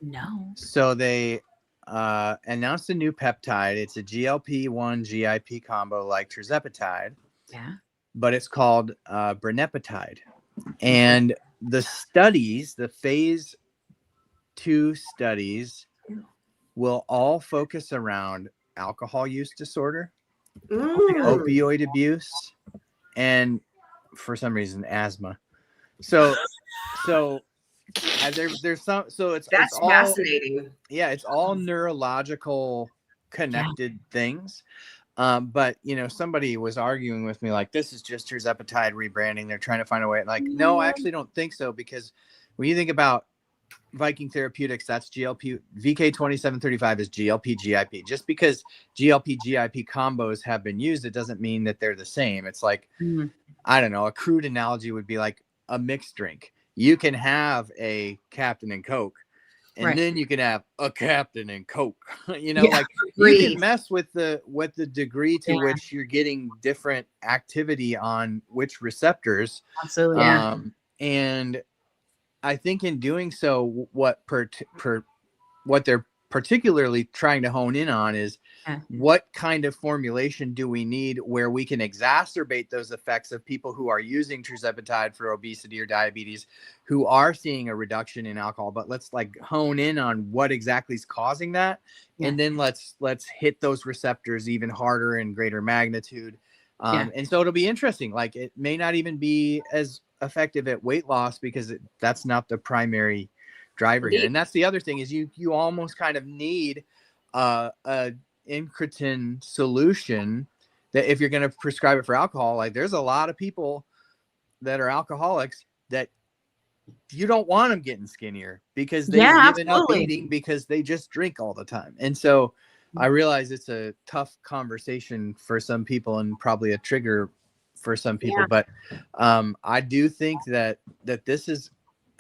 No. So they announced a new peptide. It's a GLP-1 GIP combo like tirzepatide. Yeah. But it's called brenipatide. And the studies, the phase 2 studies, will all focus around alcohol use disorder, opioid abuse, and for some reason asthma. So there's some. So it's all fascinating. Yeah, it's all neurological connected things. But somebody was arguing with me like, this is just tirzepatide rebranding. They're trying to find a way. Like, no, I actually don't think so, because when you think about Viking Therapeutics, that's GLP. VK2735 is GLP GIP. Just because GLP GIP combos have been used, it doesn't mean that they're the same. It's like, I don't know, a crude analogy would be like a mixed drink. You can have a Captain and Coke, and then you can have a Captain and Coke. Like you can mess with the degree to which you're getting different activity on which receptors. Absolutely. And I think in doing so, what they're particularly trying to hone in on is what kind of formulation do we need where we can exacerbate those effects of people who are using tirzepatide for obesity or diabetes, who are seeing a reduction in alcohol, but let's like hone in on what exactly is causing that. And then let's hit those receptors even harder and greater magnitude. And so it'll be interesting. Like, it may not even be as effective at weight loss because that's not the primary driver here. And that's the other thing is you almost kind of need a incretin solution that if you're going to prescribe it for alcohol, like there's a lot of people that are alcoholics that you don't want them getting skinnier because they've given up eating because they just drink all the time. And so I realize it's a tough conversation for some people and probably a trigger for some people, but I do think that this is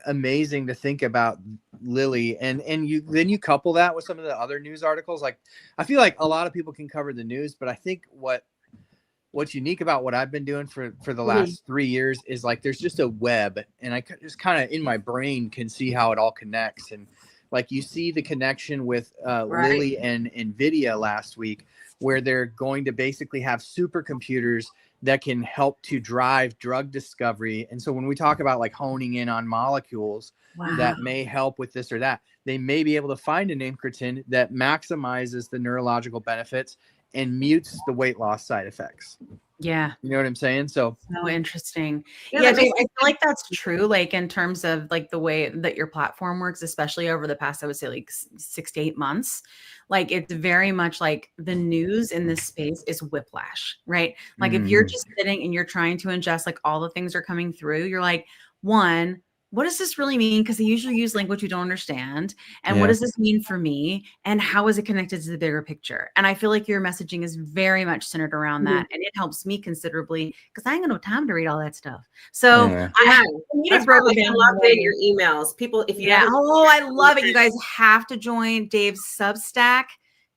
amazing to think about Lilly, and you couple that with some of the other news articles. Like, I feel like a lot of people can cover the news, but I think what's unique about what I've been doing for the last 3 years is like there's just a web, and I just kind of in my brain can see how it all connects. And like you see the connection with Lilly and NVIDIA last week, where they're going to basically have supercomputers that can help to drive drug discovery. And so when we talk about like honing in on molecules that may help with this or that, they may be able to find an incretin that maximizes the neurological benefits and mutes the weight loss side effects. Yeah. You know what I'm saying? So interesting. Yeah, Dave, I feel like that's true. Like in terms of like the way that your platform works, especially over the past, I would say like 6 to 8 months, like it's very much like the news in this space is whiplash, right? Like if you're just sitting and you're trying to ingest, like all the things are coming through, you're like, one, what does this really mean? Because they usually use language you don't understand. And what does this mean for me? And how is it connected to the bigger picture? And I feel like your messaging is very much centered around that. And it helps me considerably because I ain't got no time to read all that stuff. So I need to break it down. I love in your emails. People, if you I love it. You guys have to join Dave's Substack.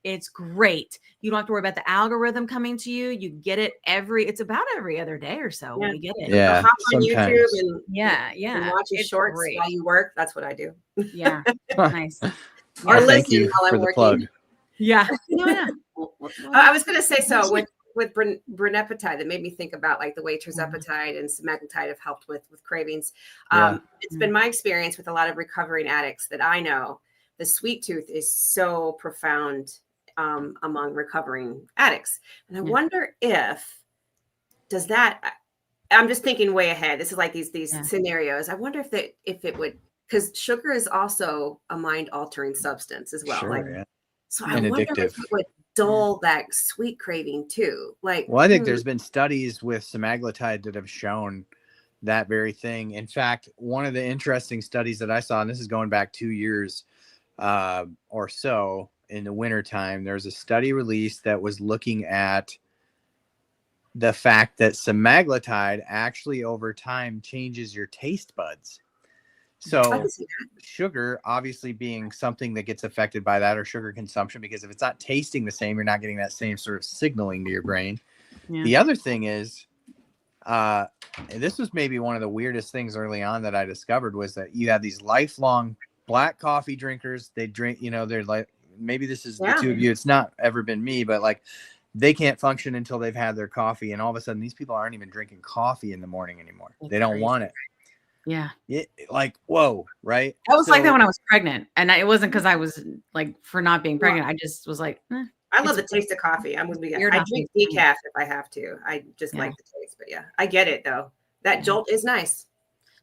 It's great. You don't have to worry about the algorithm coming to you. You get it it's about every other day or so when you get it. Yeah. Hop on Sometimes. YouTube and watch his shorts great. while you work. That's what I do. Yeah. Nice. Or Well, thank listen you while for I'm the working. plug. Yeah. Yeah. I was going to say, so with brenipatide, that made me think about like the way tirzepatide and semaglutide have helped with cravings. It's been my experience with a lot of recovering addicts that I know, the sweet tooth is so profound among recovering addicts. And I wonder if, I'm just thinking way ahead. This is like these scenarios. I wonder if it would, because sugar is also a mind altering substance as well. Sure, So I wonder if it would dull that sweet craving too. Like, well, I think there's been studies with semaglutide that have shown that very thing. In fact, one of the interesting studies that I saw, and this is going back 2 years or so in the wintertime, there's a study released that was looking at the fact that semaglutide actually over time changes your taste buds. So sugar obviously being something that gets affected by that, or sugar consumption, because if it's not tasting the same, you're not getting that same sort of signaling to your brain. The other thing is, and this was maybe one of the weirdest things early on that I discovered, was that you have these lifelong black coffee drinkers. They drink, they're like, maybe this is the two of you. It's not ever been me, but like they can't function until they've had their coffee. And all of a sudden these people aren't even drinking coffee in the morning anymore. They don't want it. Yeah. Like, whoa, right? I was like that when I was pregnant. And it wasn't because I was like for not being pregnant. I just was like, I love the taste of coffee. I drink decaf if I have to. I just like the taste. But I get it though. That jolt is nice.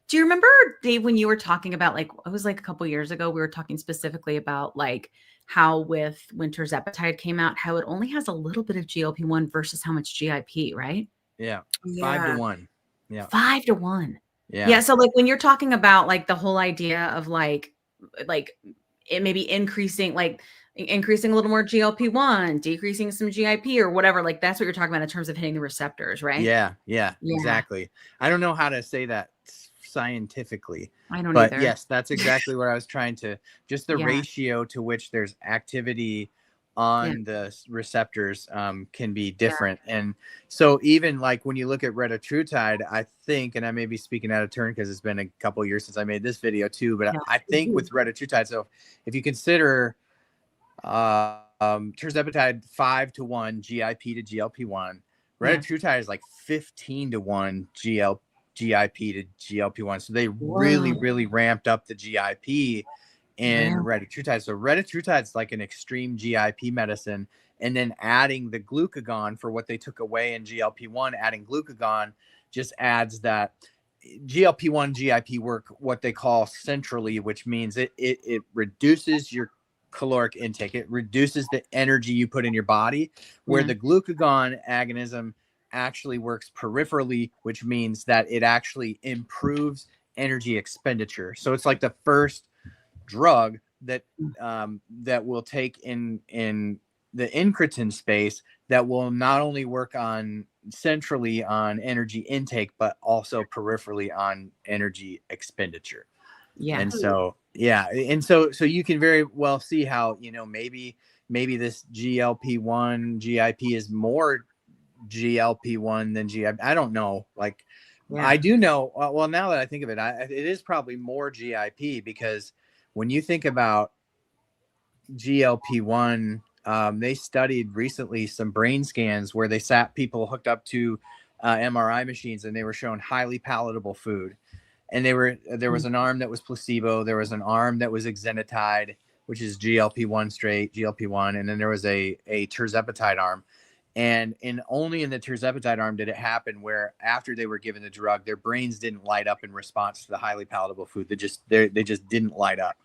Do you remember, Dave, when you were talking about, like, it was like a couple years ago, we were talking specifically about like how when tirzepatide came out, how it only has a little bit of GLP-1 versus how much GIP, right? Yeah. 5 to 1. Yeah. 5 to 1. Yeah. So like when you're talking about like the whole idea of like it maybe increasing a little more GLP-1, decreasing some GIP or whatever, like that's what you're talking about in terms of hitting the receptors, right? Yeah, exactly. I don't know how to say that scientifically. I don't but either. Yes, that's exactly what I was trying to, just the ratio to which there's activity on the receptors can be different. And so even like when you look at retatrutide, I think, and I may be speaking out of turn because it's been a couple of years since I made this video too, but I think with retatrutide, so if you consider tirzepatide 5 to 1 GIP to GLP-1, retatrutide is like 15 to 1 GIP to GLP-1. So they really ramped up the GIP in retatrutide. So retatrutide is like an extreme GIP medicine, and then adding the glucagon for what they took away in GLP-1, adding glucagon just adds that GLP-1 GIP work what they call centrally, which means it reduces your caloric intake. It reduces the energy you put in your body, where the glucagon agonism actually works peripherally, which means that it actually improves energy expenditure. So it's like the first drug that that will take in the incretin space that will not only work on centrally on energy intake, but also peripherally on energy expenditure. And so so you can very well see how maybe this GLP-1 GIP is more GLP-1 than GIP. I don't know. Like I do know. Well, now that I think of it, it is probably more GIP, because when you think about GLP-1, they studied recently some brain scans where they sat people hooked up to MRI machines, and they were shown highly palatable food. And there was an arm that was placebo. There was an arm that was exenatide, which is GLP-1 straight, GLP-1. And then there was a tirzepatide arm. And only in the tirzepatide arm did it happen where after they were given the drug, their brains didn't light up in response to the highly palatable food. They just didn't light up.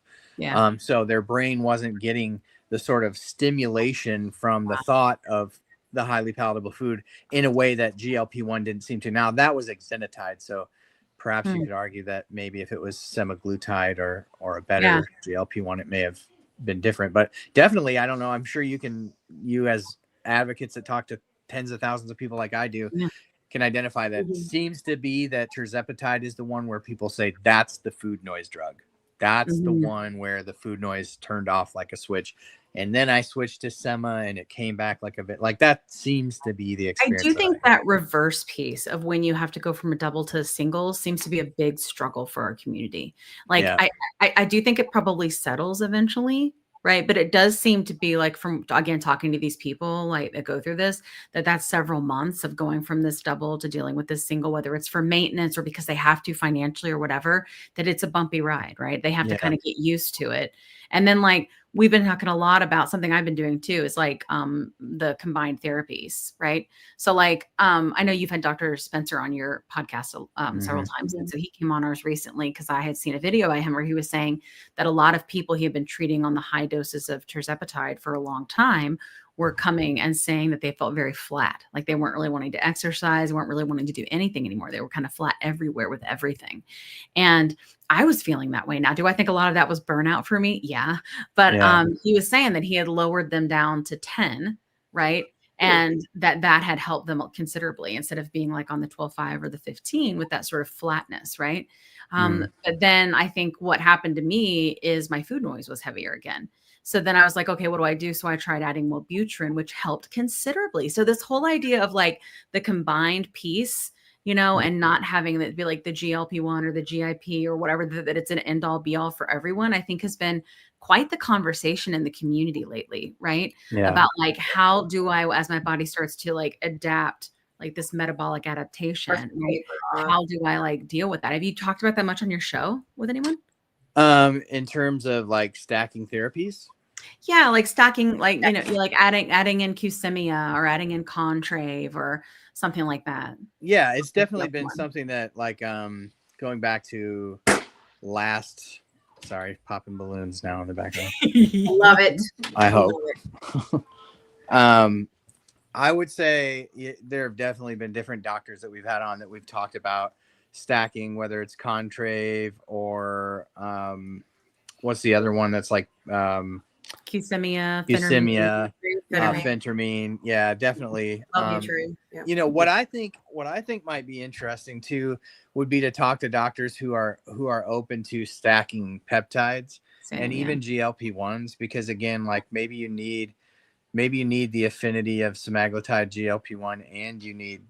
So their brain wasn't getting the sort of stimulation from the thought of the highly palatable food in a way that GLP-1 didn't seem to. Now that was exenatide. So perhaps you could argue that maybe if it was semaglutide or a better GLP-1, it may have been different. But definitely, I don't know. I'm sure you as advocates that talk to tens of thousands of people like I do can identify that. Seems to be that tirzepatide is the one where people say that's the food noise drug. That's the one where the food noise turned off like a switch. and then I switched to sema and it came back like a bit. Like that seems to be the I experience. do think that reverse piece of when you have to go from a double to a single seems to be a big struggle for our community. Like Yeah. I do think it probably settles eventually, right? But it does seem to be like, from again talking to these people like that go through this, that's several months of going from this double to dealing with this single, whether it's for maintenance or because they have to financially or whatever, that it's a bumpy ride, right? They have to kind of get used to it. And then like we've been talking a lot about something I've been doing too, is like the combined therapies, right? So like I know you've had Dr. Spencer on your podcast several times. And so he came on ours recently because I had seen a video by him where he was saying that a lot of people he had been treating on the high doses of tirzepatide for a long time were coming and saying that they felt very flat. Like they weren't really wanting to exercise, weren't really wanting to do anything anymore. They were kind of flat everywhere with everything. And I was feeling that way. Now, do I think a lot of that was burnout for me? Yeah. But he was saying that he had lowered them down to 10, right? And that had helped them considerably instead of being like on the 12.5 or the 15 with that sort of flatness, right? But then I think what happened to me is my food noise was heavier again. So then I was like, okay, what do I do? So I tried adding Wellbutrin, which helped considerably. So this whole idea of like the combined piece, you know, and not having it be like the GLP-1 or the GIP or whatever, that it's an end all be all for everyone, I think has been quite the conversation in the community lately, right? Yeah. About like, how do I, as my body starts to like adapt, like this metabolic adaptation, right? How do I like deal with that? Have you talked about that much on your show with anyone? In terms of like stacking therapies? Yeah, like stacking, like, you know, you're like adding in Qsymia or adding in Contrave or something like that. Yeah, it's definitely been something that like going back to popping balloons now in the background. Love it. I hope. I would say there have definitely been different doctors that we've had on that we've talked about stacking, whether it's Contrave or what's the other one that's like Qsymia, phentermine. Yeah, definitely. You know, what I think might be interesting too would be to talk to doctors who are open to stacking peptides and even GLP-1s, because again, like maybe you need the affinity of semaglutide GLP-1 and you need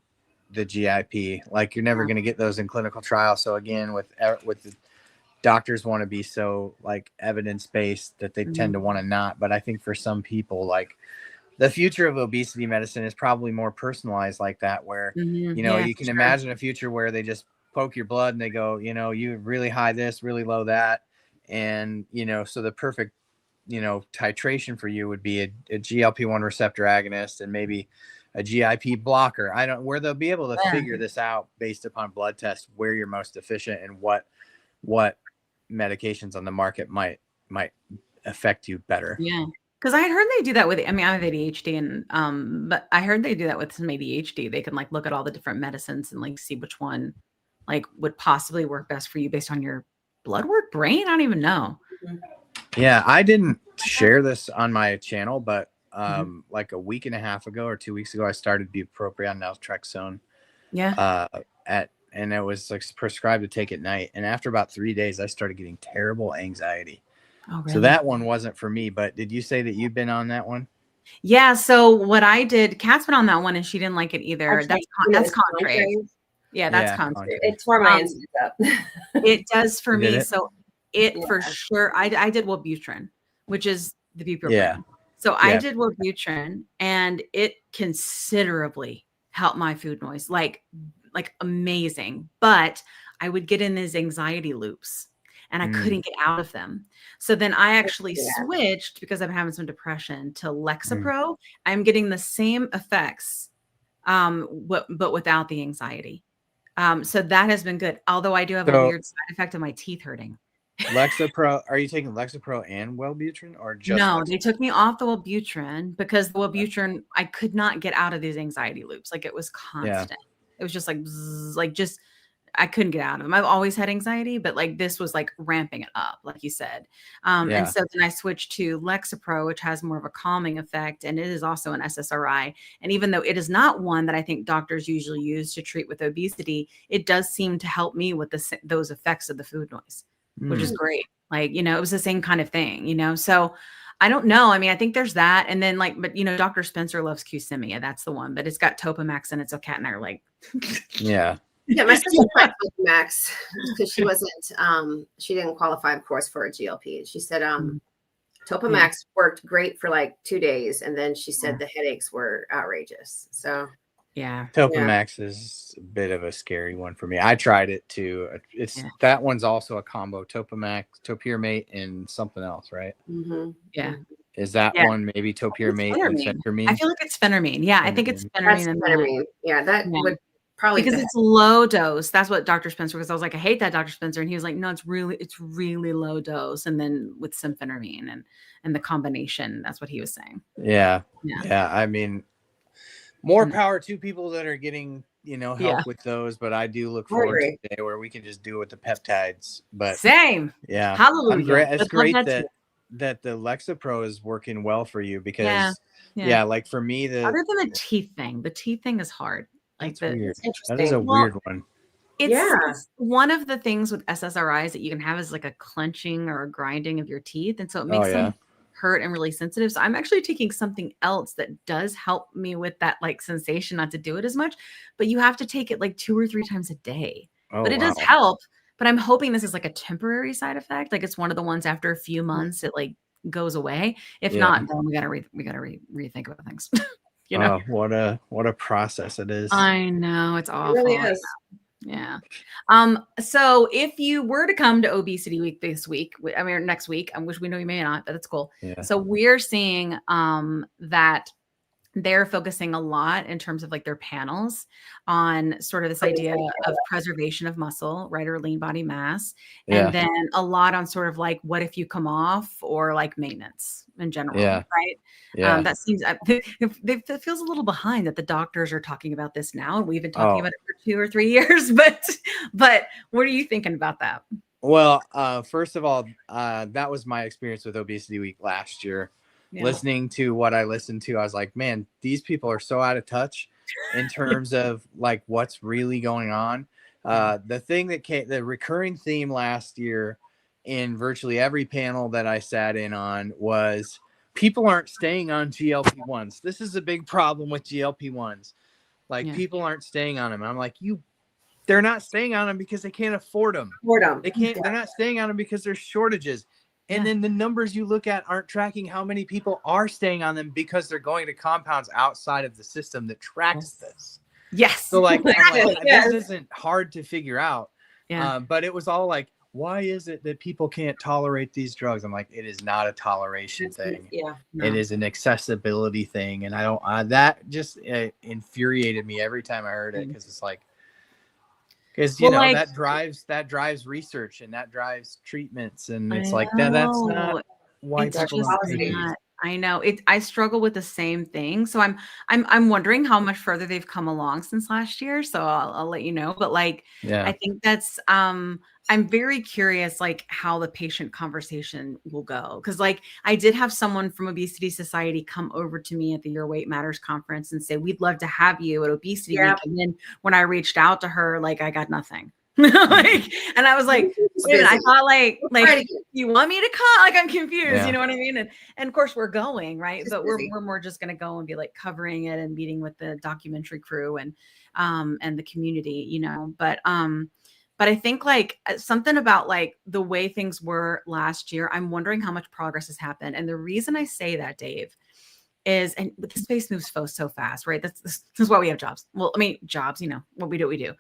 the GIP. Like you're never going to get those in clinical trials. So again, with the doctors want to be so like evidence-based that they tend to want to not. But I think for some people, like the future of obesity medicine is probably more personalized like that, where, you know, you can imagine a future where they just poke your blood and they go, you know, you really high this, really low that. And, you know, so the perfect, you know, titration for you would be a GLP-1 receptor agonist and maybe a GIP blocker. Where they'll be able to figure this out based upon blood tests, where you're most efficient and what medications on the market might affect you better. Yeah. Because I heard they do that with, I mean, I have ADHD and, but I heard they do that with some ADHD. They can like look at all the different medicines and like see which one like would possibly work best for you based on your blood work, brain. I don't even know. Yeah. I didn't share this on my channel, but like a week and a half ago or 2 weeks ago, I started bupropion naltrexone. Yeah. And it was like prescribed to take at night. And after about 3 days, I started getting terrible anxiety. Oh, really? So that one wasn't for me. But did you say that you've been on that one? Yeah. So what I did, Kat's been on that one and she didn't like it either. Actually, that's Contrave. Yeah, that's Contrave. It tore my insides up. It does for me. It? So for sure, I did Wellbutrin, which is the bupropion. Yeah. So I did Wellbutrin and it considerably helped my food noise, like amazing. But I would get in these anxiety loops and I couldn't get out of them. So then I actually switched, because I'm having some depression, to Lexapro. I'm getting the same effects, but without the anxiety. So that has been good. Although I do have a weird side effect of my teeth hurting. Lexapro, are you taking Lexapro and Wellbutrin or just? No, Lexapro? They took me off the Wellbutrin because the Wellbutrin, I could not get out of these anxiety loops. Like it was constant. Yeah. It was just like, bzz, like just, I couldn't get out of them. I've always had anxiety, but like this was like ramping it up, like you said. And so then I switched to Lexapro, which has more of a calming effect. And it is also an SSRI. And even though it is not one that I think doctors usually use to treat with obesity, it does seem to help me with those effects of the food noise, which is great. Like, you know, it was the same kind of thing, you know? So I don't know. I mean, I think there's that. And then like, but Dr. Spencer loves Qsymia. That's the one, but it's got Topamax in it. So Kat and I are like, Yeah. Yeah, my sister tried Max because she didn't qualify, of course, for a GLP. She said Topamax worked great for like 2 days, and then she said the headaches were outrageous. So yeah, Topamax is a bit of a scary one for me. I tried it too. That one's also a combo: Topamax, Topiramate, and something else, right? Mm-hmm. Yeah. Is that one maybe Topiramate and phentermine? I feel like it's phentermine. Yeah, I think it's phentermine. That's phentermine. Yeah, that would probably because it's low dose. That's what Dr. Spencer, because I was like, I hate that, Dr. Spencer, and he was like, no, it's really low dose, and then with some phentermine and the combination. That's what he was saying. Yeah. I mean, more power to people that are getting help with those, but I do look forward to the day where we can just do it with the peptides. But same. Yeah, hallelujah. It's great that the Lexapro is working well for you because like for me, other than the teeth thing is hard. Like weird. That is a weird one. It's one of the things with SSRIs that you can have is like a clenching or a grinding of your teeth, and so it makes them hurt and really sensitive. So I'm actually taking something else that does help me with that like sensation, not to do it as much, but you have to take it like 2 or 3 times a day. But it does help. But I'm hoping this is like a temporary side effect. Like it's one of the ones after a few months it like goes away. If not, then we gotta rethink about things. What a process it is. I know, it's awful. It really is. Yeah. So if you were to come to Obesity Week this week, next week, which we know you may not, but that's cool. Yeah. So we're seeing that they're focusing a lot in terms of like their panels on sort of this idea of preservation of muscle, right? Or lean body mass. And then a lot on sort of like, what if you come off, or like maintenance in general, right? Yeah. That seems, it feels a little behind that the doctors are talking about this now. And we've been talking about it for 2 or 3 years, but what are you thinking about that? Well, first of all, that was my experience with Obesity Week last year. Listening to what I listened to, I was like, man, these people are so out of touch in terms of like what's really going on. The recurring theme last year in virtually every panel that I sat in on was people aren't staying on GLP-1s. This is a big problem with GLP-1s. Like people aren't staying on them. And I'm like, they're not staying on them because they can't afford them. They're not staying on them because there's shortages. And then the numbers you look at aren't tracking how many people are staying on them because they're going to compounds outside of the system that tracks this. Yes. So like, this isn't hard to figure out. But it was all like, why is it that people can't tolerate these drugs? I'm like, it is not a toleration thing. It is an accessibility thing. And I don't, that just infuriated me every time I heard it. Cause it's like, because that drives research and that drives treatments, and it's like that's not why people don't. I know it. I struggle with the same thing. So I'm wondering how much further they've come along since last year. So I'll let you know. But like, I think that's I'm very curious, like how the patient conversation will go. Cause like I did have someone from Obesity Society come over to me at the Your Weight Matters conference and say, we'd love to have you at Obesity Week. And then when I reached out to her, like I got nothing. And I was like, wait a minute, I thought like you want me to come? Like I'm confused, you know what I mean? And of course we're going, right? But we're more just gonna go and be like covering it and meeting with the documentary crew and the community, But I think like something about like the way things were last year, I'm wondering how much progress has happened. And the reason I say that, Dave, is, and the space moves so fast, right? This is why we have jobs. Well, I mean, jobs, what we do.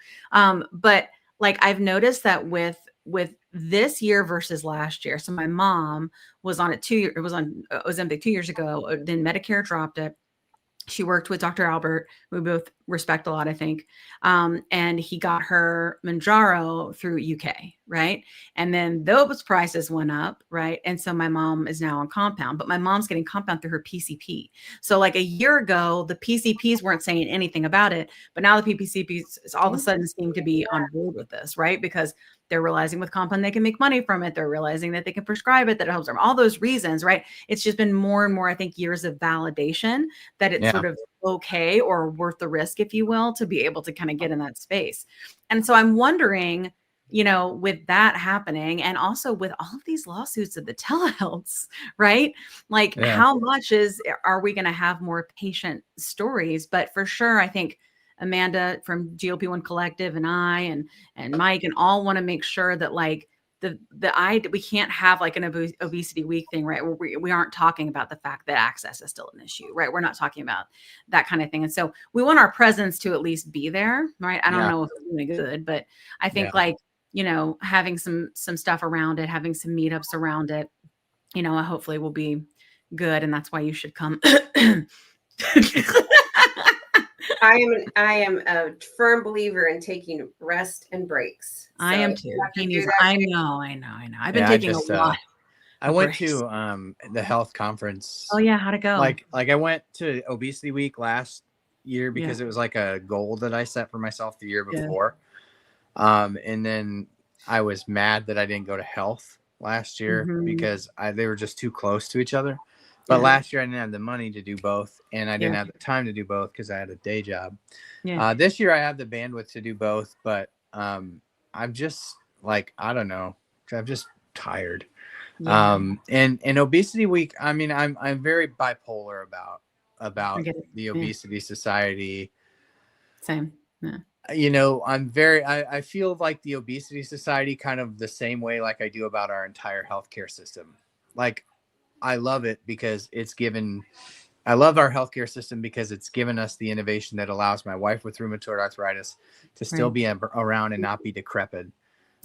But like I've noticed that with this year versus last year. So my mom was on Ozempic 2 years ago. Then Medicare dropped it. She worked with Dr. Albert, who we both respect a lot, I think. And he got her Mounjaro through UK, right? And then those prices went up, right? And so my mom is now on compound, but my mom's getting compound through her PCP. So like a year ago, the PCPs weren't saying anything about it, but now the PCPs all of a sudden seem to be on board with this, right? Because they're realizing with compound they can make money from it. They're realizing that they can prescribe it, that it helps them. All those reasons, right? It's just been more and more, I think, years of validation that it's sort of okay or worth the risk, if you will, to be able to kind of get in that space. And so I'm wondering, with that happening, and also with all of these lawsuits of the telehealths, right? Like, how much are we going to have more patient stories? But for sure, I think Amanda from GLP-1 Collective and I and Mike and all want to make sure that like we can't have like an obesity week thing, right? Where we aren't talking about the fact that access is still an issue, right? We're not talking about that kind of thing. And so we want our presence to at least be there, right? I don't know if it's really good, but I think like, having some stuff around it, having some meetups around it, hopefully will be good. And that's why you should come. I am a firm believer in taking rest and breaks. So I am too. I know. I've been taking a lot. I went to the health conference. Oh yeah, how'd it go? Like I went to Obesity Week last year because it was like a goal that I set for myself the year before. And then I was mad that I didn't go to health last year because they were just too close to each other. But last year I didn't have the money to do both, and I didn't have the time to do both because I had a day job. This year I have the bandwidth to do both, but I'm just like, I don't know, I'm just tired. And Obesity Week, I mean, I'm very bipolar about the Obesity Society. Same. Yeah. I feel like the Obesity Society kind of the same way like I do about our entire healthcare system. Like, I love it because I love our healthcare system because it's given us the innovation that allows my wife with rheumatoid arthritis to still be around and not be decrepit.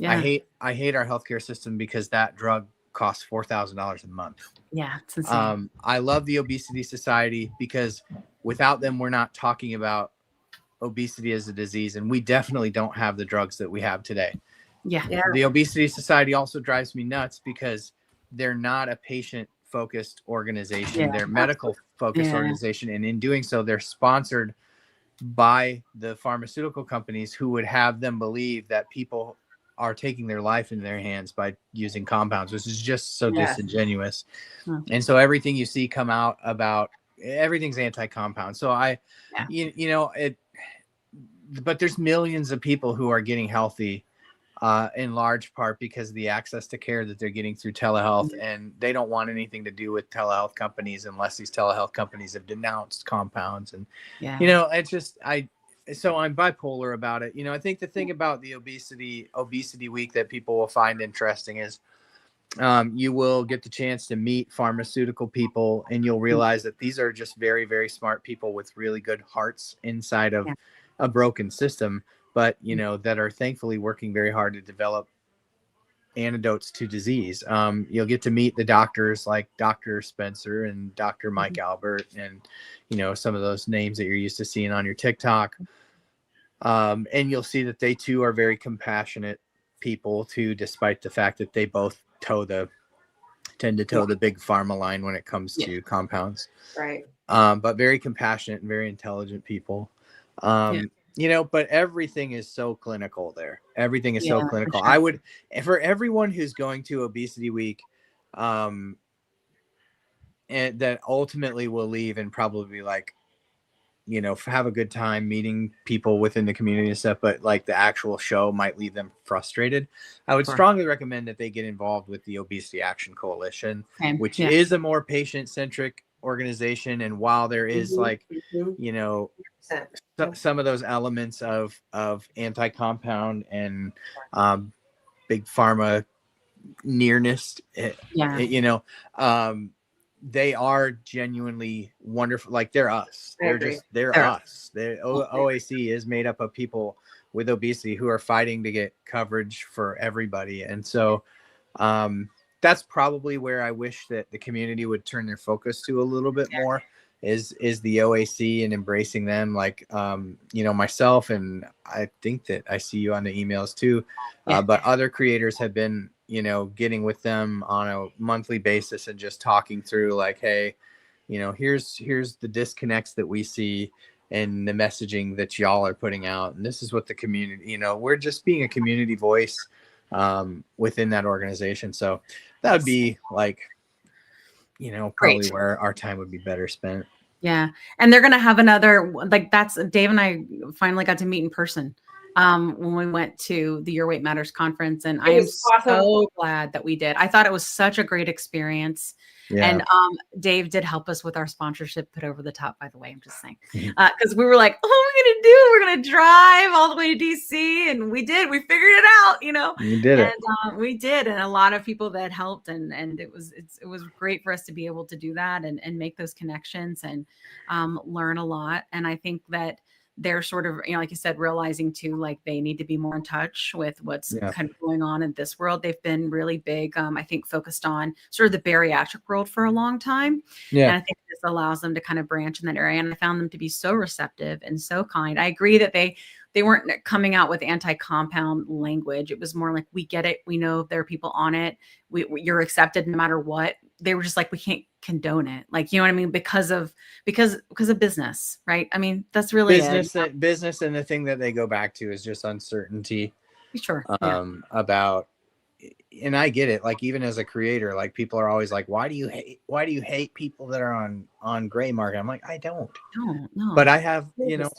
I hate our healthcare system because that drug costs $4,000 a month. Yeah, it's insane. I love the Obesity Society because without them, we're not talking about obesity as a disease, and we definitely don't have the drugs that we have today. The Obesity Society also drives me nuts because they're not a patient-focused organization. They're a medical-focused organization, and in doing so, they're sponsored by the pharmaceutical companies who would have them believe that people are taking their life in their hands by using compounds, which is just so disingenuous. And so everything you see come out about everything's anti-compound. So but there's millions of people who are getting healthy in large part because of the access to care that they're getting through telehealth, and they don't want anything to do with telehealth companies unless these telehealth companies have denounced compounds. And it's just so I'm bipolar about it. I think the thing about the obesity week that people will find interesting is you will get the chance to meet pharmaceutical people, and you'll realize that these are just very, very smart people with really good hearts inside of a broken system, but that are thankfully working very hard to develop antidotes to disease. You'll get to meet the doctors like Dr. Spencer and Dr. Mike Albert, and some of those names that you're used to seeing on your TikTok. And you'll see that they too are very compassionate people too, despite the fact that they both tend to toe the big pharma line when it comes to compounds. Right. But very compassionate and very intelligent people. But everything is so clinical there. Everything is so clinical. I would, for everyone who's going to Obesity Week, and that ultimately will leave and probably like, have a good time meeting people within the community and stuff, but like the actual show might leave them frustrated. I would strongly recommend that they get involved with the Obesity Action Coalition, which is a more patient-centric organization. And while there is some of those elements of anti-compound and big pharma nearness, they are genuinely wonderful. Like they're us. They're us. OAC is made up of people with obesity who are fighting to get coverage for everybody. And so that's probably where I wish that the community would turn their focus to a little bit more is the OAC and embracing them. Like, myself, and I think that I see you on the emails too, but other creators have been, getting with them on a monthly basis and just talking through like, hey, here's the disconnects that we see and the messaging that y'all are putting out. And this is what the community, we're just being a community voice within that organization. So that would be like, probably where our time would be better spent. Yeah. And they're going to have another, like that's Dave and I finally got to meet in person when we went to the Your Weight Matters conference, and I It am was awesome. so glad that we did. I thought it was such a great experience. Yeah. And Dave did help us with our sponsorship put over the top, by the way. I'm just saying, because we were like, oh, what are we gonna do? We're gonna drive all the way to DC, and we did. We figured it out, you know. You did it. And we did, and a lot of people that helped, and it was great for us to be able to do that and make those connections and learn a lot. And I think that they're sort of, you know, like you said, realizing too, like they need to be more in touch with what's kind of going on in this world. They've been really big, I think, focused on sort of the bariatric world for a long time. Yeah. And I think this allows them to kind of branch in that area. And I found them to be so receptive and so kind. I agree that they weren't coming out with anti-compound language. It was more like, we get it. We know there are people on it. You're accepted no matter what. They were just like, we can't condone it. Like, you know what I mean? Because of business, right? I mean, that's really business. And the thing that they go back to is just uncertainty. Sure. About, and I get it. Like, even as a creator, like people are always like, why do you hate people that are on gray market? I'm like, I don't. No. But I have, you know,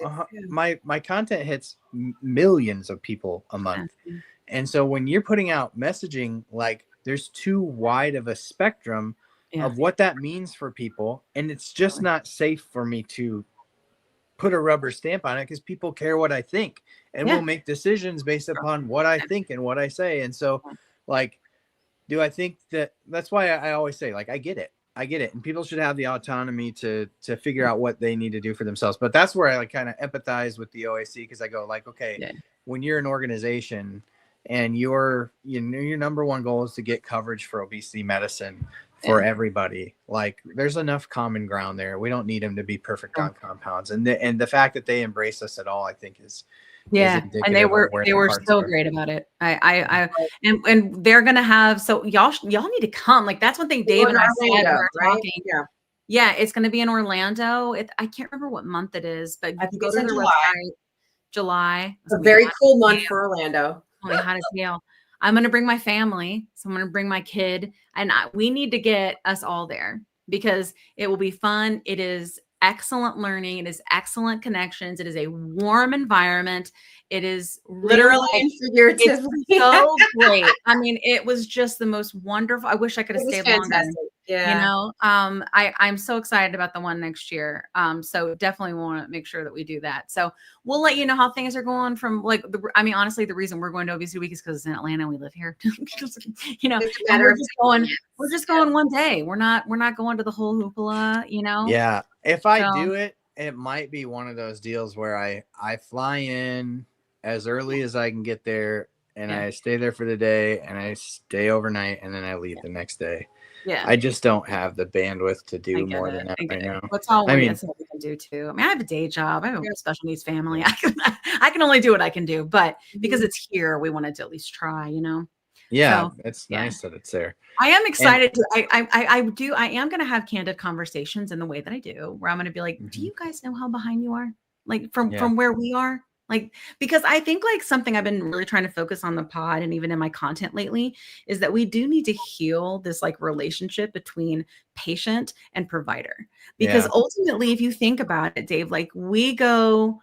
my content hits millions of people a month. And so when you're putting out messaging, like there's too wide of a spectrum of what that means for people. And it's just not safe for me to put a rubber stamp on it, because people care what I think and will make decisions based upon what I think and what I say. And so, like, do I think that's why I always say, like, I get it. And people should have the autonomy to figure out what they need to do for themselves. But that's where I like kind of empathize with the OAC, because I go like, okay, when you're an organization and your number one goal is to get coverage for obesity medicine for everybody, like there's enough common ground there. We don't need them to be perfect on compounds. And the fact that they embrace us at all, I think is and they were so great about it. And they're gonna have, so y'all need to come. Like, that's one thing Dave and I said, we were talking. Yeah, it's gonna be in Orlando. I can't remember what month it is, but you can go to their website. July. It's a very cool month for Orlando. Hot as hell. I'm going to bring my family. So I'm going to bring my kid, and we need to get us all there, because it will be fun. It is excellent learning. It is excellent connections. It is a warm environment. It is literally and figuratively so great. I mean, it was just the most wonderful. I wish I could have stayed longer. Yeah. You know, I'm so excited about the one next year. So definitely want to make sure that we do that. So we'll let you know how things are going from like, honestly, the reason we're going to Obesity Week is because it's in Atlanta. We live here, you know, we're just going one day. We're not going to the whole hoopla, you know? Yeah. If I do it, it might be one of those deals where I fly in as early as I can get there, and I stay there for the day, and I stay overnight, and then I leave the next day. Yeah. I just don't have the bandwidth to do more than that right now. That's all we can do too. I mean, I have a day job. I have a special needs family. I can only do what I can do, but because it's here, we wanted to at least try, you know? Yeah. So, it's nice that it's there. I am excited I am going to have candid conversations in the way that I do, where I'm going to be like, do you guys know how behind you are? Like from where we are? Like, because I think like something I've been really trying to focus on the pod and even in my content lately is that we do need to heal this like relationship between patient and provider. Because ultimately, if you think about it, Dave, like we do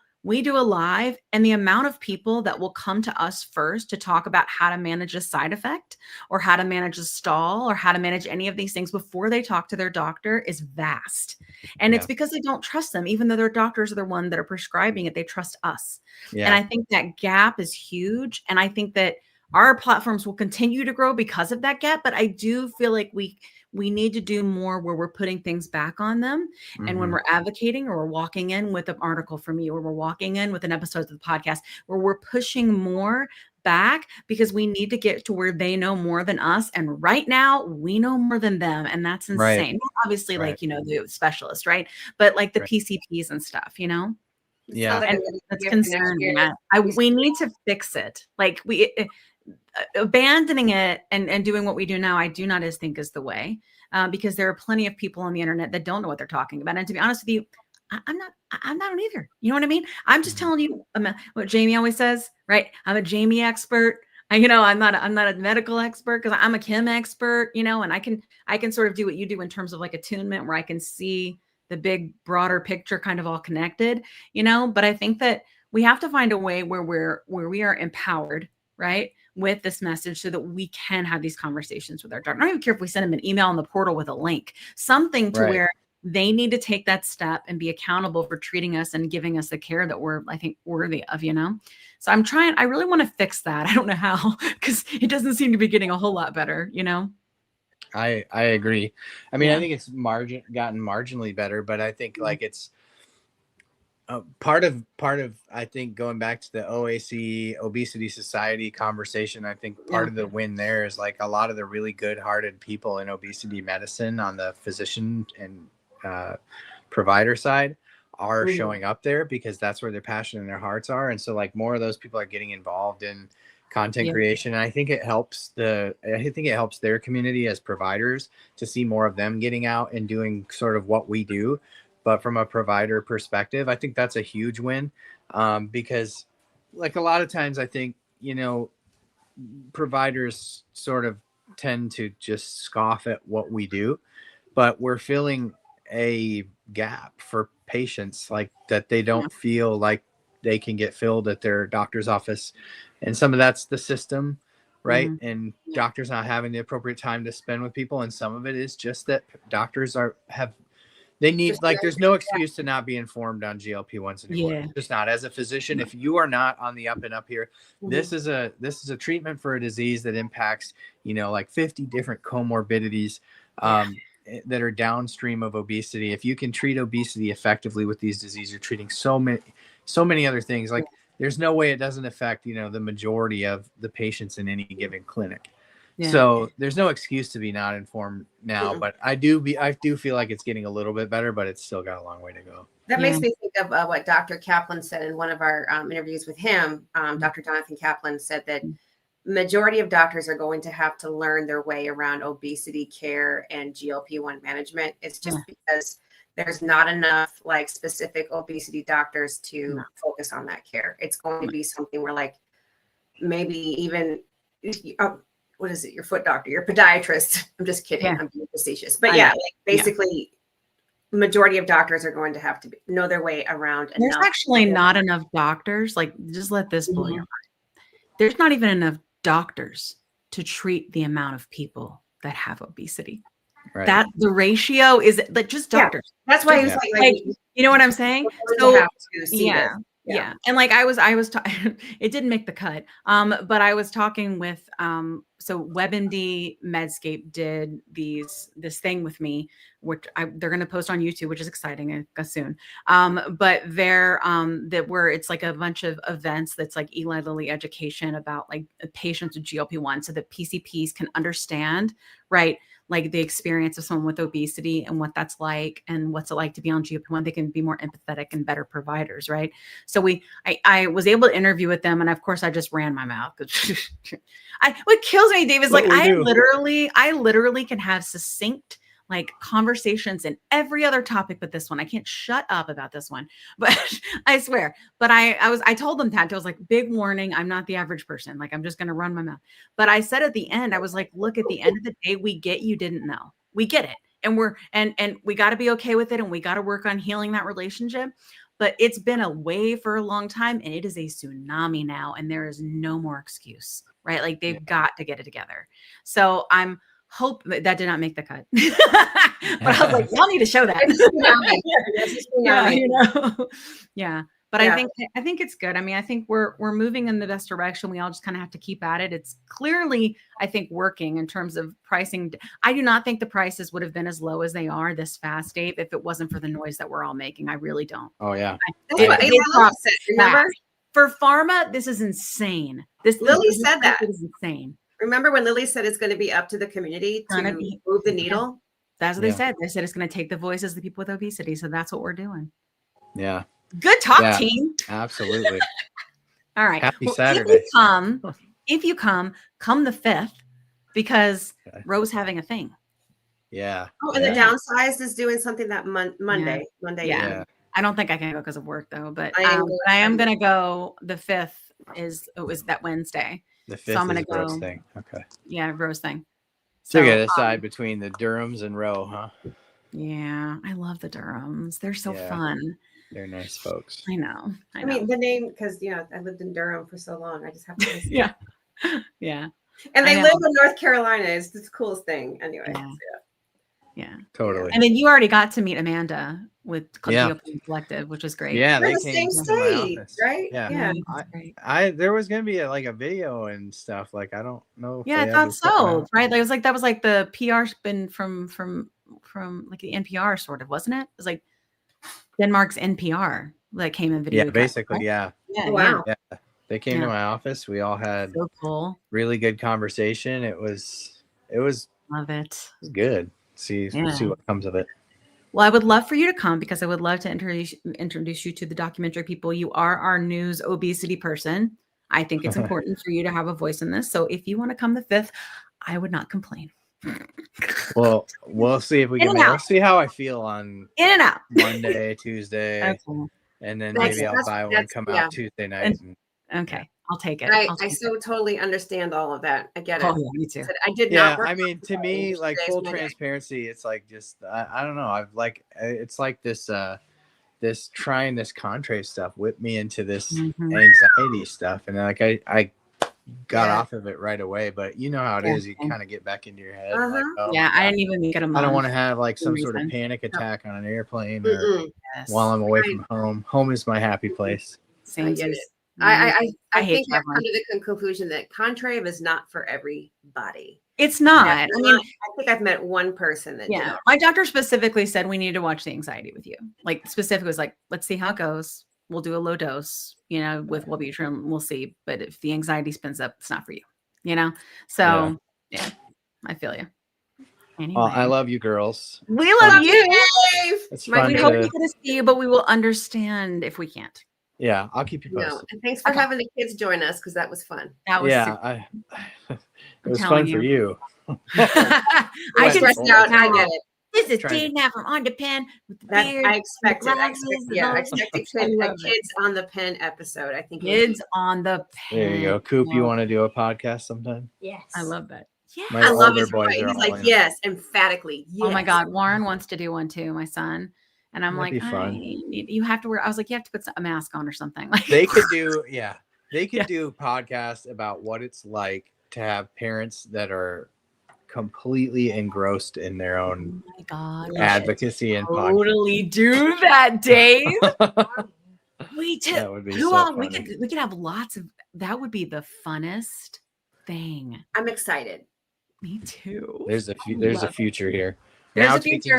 a live, and the amount of people that will come to us first to talk about how to manage a side effect or how to manage a stall or how to manage any of these things before they talk to their doctor is vast. And it's because they don't trust them, even though their doctors are the one that are prescribing it. They trust us. And I think that gap is huge. And I think that our platforms will continue to grow because of that gap. But I do feel like we need to do more where we're putting things back on them. And when we're advocating, or we're walking in with an article from you, or we're walking in with an episode of the podcast, where we're pushing more back, because we need to get to where they know more than us. And right now we know more than them. And that's insane. Not obviously, like, you know, the specialists, right? But like the PCPs and stuff, you know? Yeah. And that's concerning. We need to fix it. Like abandoning it and doing what we do now, I do not think is the way, because there are plenty of people on the internet that don't know what they're talking about. And to be honest with you, I'm not either. You know what I mean? I'm just telling you what Jamie always says, right? I'm a Jamie expert. I'm not a medical expert, because I'm a chem expert, you know, and I can sort of do what you do in terms of like attunement, where I can see the big broader picture kind of all connected, you know. But I think that we have to find a way where we are empowered, right, with this message so that we can have these conversations with our doctor. I don't even care if we send them an email in the portal with a link, something to where they need to take that step and be accountable for treating us and giving us the care that we're, I think, worthy of, So I really want to fix that. I don't know how, because it doesn't seem to be getting a whole lot better, I agree. I mean, I think it's gotten marginally better, but I think like it's part of, I think going back to the OAC Obesity Society conversation, I think part of the win there is like a lot of the really good hearted people in obesity medicine on the physician and provider side are showing up there because that's where their passion and their hearts are. And so like more of those people are getting involved in content creation. And I think it helps their community as providers to see more of them getting out and doing sort of what we do. But from a provider perspective, I think that's a huge win because like a lot of times I think, providers sort of tend to just scoff at what we do, but we're filling a gap for patients like that they don't feel like they can get filled at their doctor's office. And some of that's the system, right? And doctors not having the appropriate time to spend with people. And some of it is just that doctors there's no excuse to not be informed on GLP-1s anymore. Just not. As a physician, if you are not on the up and up here, this is a treatment for a disease that impacts, like 50 different comorbidities that are downstream of obesity. If you can treat obesity effectively with these diseases, you're treating so many other things. Like there's no way it doesn't affect, the majority of the patients in any given clinic. So there's no excuse to be not informed now, but I do feel like it's getting a little bit better, but it's still got a long way to go. That makes me think of what Dr. Kaplan said in one of our interviews with him. Dr. Jonathan Kaplan said that majority of doctors are going to have to learn their way around obesity care and GLP-1 management. It's just because there's not enough like specific obesity doctors to focus on that care. It's going to be something where like maybe even what is it? Your foot doctor, your podiatrist. I'm just kidding. I'm being facetious, but basically majority of doctors are going to have to know their way around. There's actually not enough doctors. Like just let this blow your mind. There's not even enough doctors to treat the amount of people that have obesity. Right. That the ratio is like just doctors. That's why he was like, you know what I'm saying? So yeah. And like I was it didn't make the cut. But I was talking with so WebMD Medscape did this thing with me, which they're going to post on YouTube, which is exciting, I guess soon. But they're where it's like a bunch of events that's like Eli Lilly education about like patients with GLP-1 so that PCPs can understand, right? Like the experience of someone with obesity and what that's like and what's it like to be on GLP-1. They can be more empathetic and better providers, right? So I was able to interview with them, and of course I just ran my mouth. What kills me, Dave, is like I literally can have succinct like conversations in every other topic but this one. I can't shut up about this one, but I swear. But I told them that I was like, big warning, I'm not the average person. Like I'm just going to run my mouth. But I said at the end, I was like, look, at the end of the day, we get you didn't know. We get it. And and we got to be okay with it. And we got to work on healing that relationship. But it's been a wave for a long time and it is a tsunami now. And there is no more excuse, right? Like they've got to get it together. So I'm hope that did not make the cut. But I was like, y'all need to show that. But I think it's good. I mean, I think we're moving in the best direction. We all just kind of have to keep at it. It's clearly, I think, working in terms of pricing. I do not think the prices would have been as low as they are this fast, Dave, if it wasn't for the noise that we're all making. I really don't. Oh yeah. That's what Lily said, remember? For pharma, this is insane. Lily said that. This is insane. Remember when Lily said it's going to be up to the community to move the needle? That's what they said. They said it's going to take the voices of the people with obesity. So that's what we're doing. Yeah. Good talk, team. Absolutely. All right. Happy Saturday. If you come the 5th, because Roe's having a thing. Yeah. Oh, and the Downsized is doing something that Monday. Yeah. I don't think I can go because of work though, but I am going to go. The 5th was that Wednesday. The 5th so I'm gonna go. Rose thing. Okay. Yeah, Rose thing. So you got to decide between the Durhams and Roe, huh? Yeah, I love the Durhams. They're so fun. They're nice folks. I know. I mean, the name, because, I lived in Durham for so long. I just have to listen. Yeah. Yeah. And they live in North Carolina. It's the coolest thing. Anyway. Yeah. Yeah. Totally. And then you already got to meet Amanda with Yeah. GOP Collective, which was great. Yeah, We're they the came same to my state, office. right? Yeah. I there was gonna be a video and stuff. Like, I don't know. Yeah, I thought so. Right? Like, that was like the PR spin from like the NPR sort of, wasn't it? It was like Denmark's NPR that came in video. Yeah, basically, right? Oh, wow. Yeah. They came to my office. We all had so cool. Really good conversation. It was Love it. good. See what comes of it. Well, I would love for you to come because I would love to introduce you to the documentary people. You are our news obesity person. I think it's important for you to have a voice in this. So if you want to come the 5th, I would not complain. Well, we'll see if we can. We'll see how I feel on in and out Monday, Tuesday, okay. And then maybe I'll buy one. Come out Tuesday night. Okay, I'll take it. I so totally understand all of that. I get it. Oh, yeah, me too. I did not. I mean, to me, like, full transparency, it's like just I don't know. It's like this trying this contrary stuff whipped me into this anxiety stuff, and like I got off of it right away. But you know how it is. You kind of get back into your head. Like, I didn't even make it a month. I don't want to have like some sort of panic attack on an airplane or while I'm away from home. Home is my happy place. I get it. I think I've come to the conclusion that contrave is not for everybody. It's not. I mean, I think I've met one person that did. My doctor specifically said we need to watch the anxiety with you. Like, specifically was like, let's see how it goes. We'll do a low dose, with Wellbutrin. We'll see. But if the anxiety spins up, it's not for you. So I feel you. Anyway. Well, I love you, girls. We love you. It's we hope we get to see you, but we will understand if we can't. Yeah, I'll keep you posted. No, and thanks for having the kids join us because that was fun. That was it was fun for you. I can stressed out. I get it. This is Dana from On the Pen with the beard. I expected. I expected a Kids on the Pen episode. I think Kids on the Pen. There you go, Coop. You want to do a podcast sometime? Yes, I love that. Yeah, I love his voice. He's like, yes, emphatically. Yes. Oh my God, Warren wants to do one too. My son. And I'm like, you have to wear. I was like, you have to put a mask on or something. Like, they could do, they could do podcasts about what it's like to have parents that are completely engrossed in their own advocacy and totally do that, Dave. We did. That would be so funny. We could have lots of. That would be the funnest thing. I'm excited. Me too. There's a future here. There's now a future.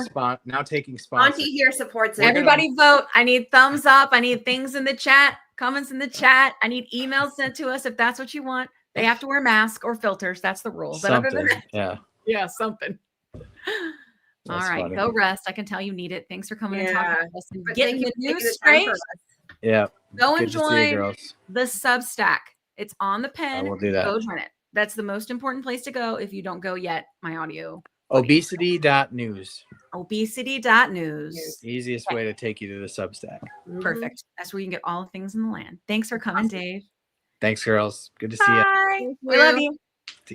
Taking sponsors. Auntie here supports it. Everybody vote. I need thumbs up. I need things in the chat, comments in the chat. I need emails sent to us if that's what you want. They have to wear masks or filters. That's the rule. But other than that, something. All right, funny. Go rest. I can tell you need it. Thanks for coming and talking to us and getting the news straight. Yeah. Go and join the Substack. It's on the pen. I will do that. Go join it. That's the most important place to go. If you don't go yet, my audio. Obesity.news. Obesity.news. Easiest way to take you to the Substack. Perfect. That's where you can get all the things in the land. Thanks for coming, Dave. Thanks, girls. Good to see you. We love you.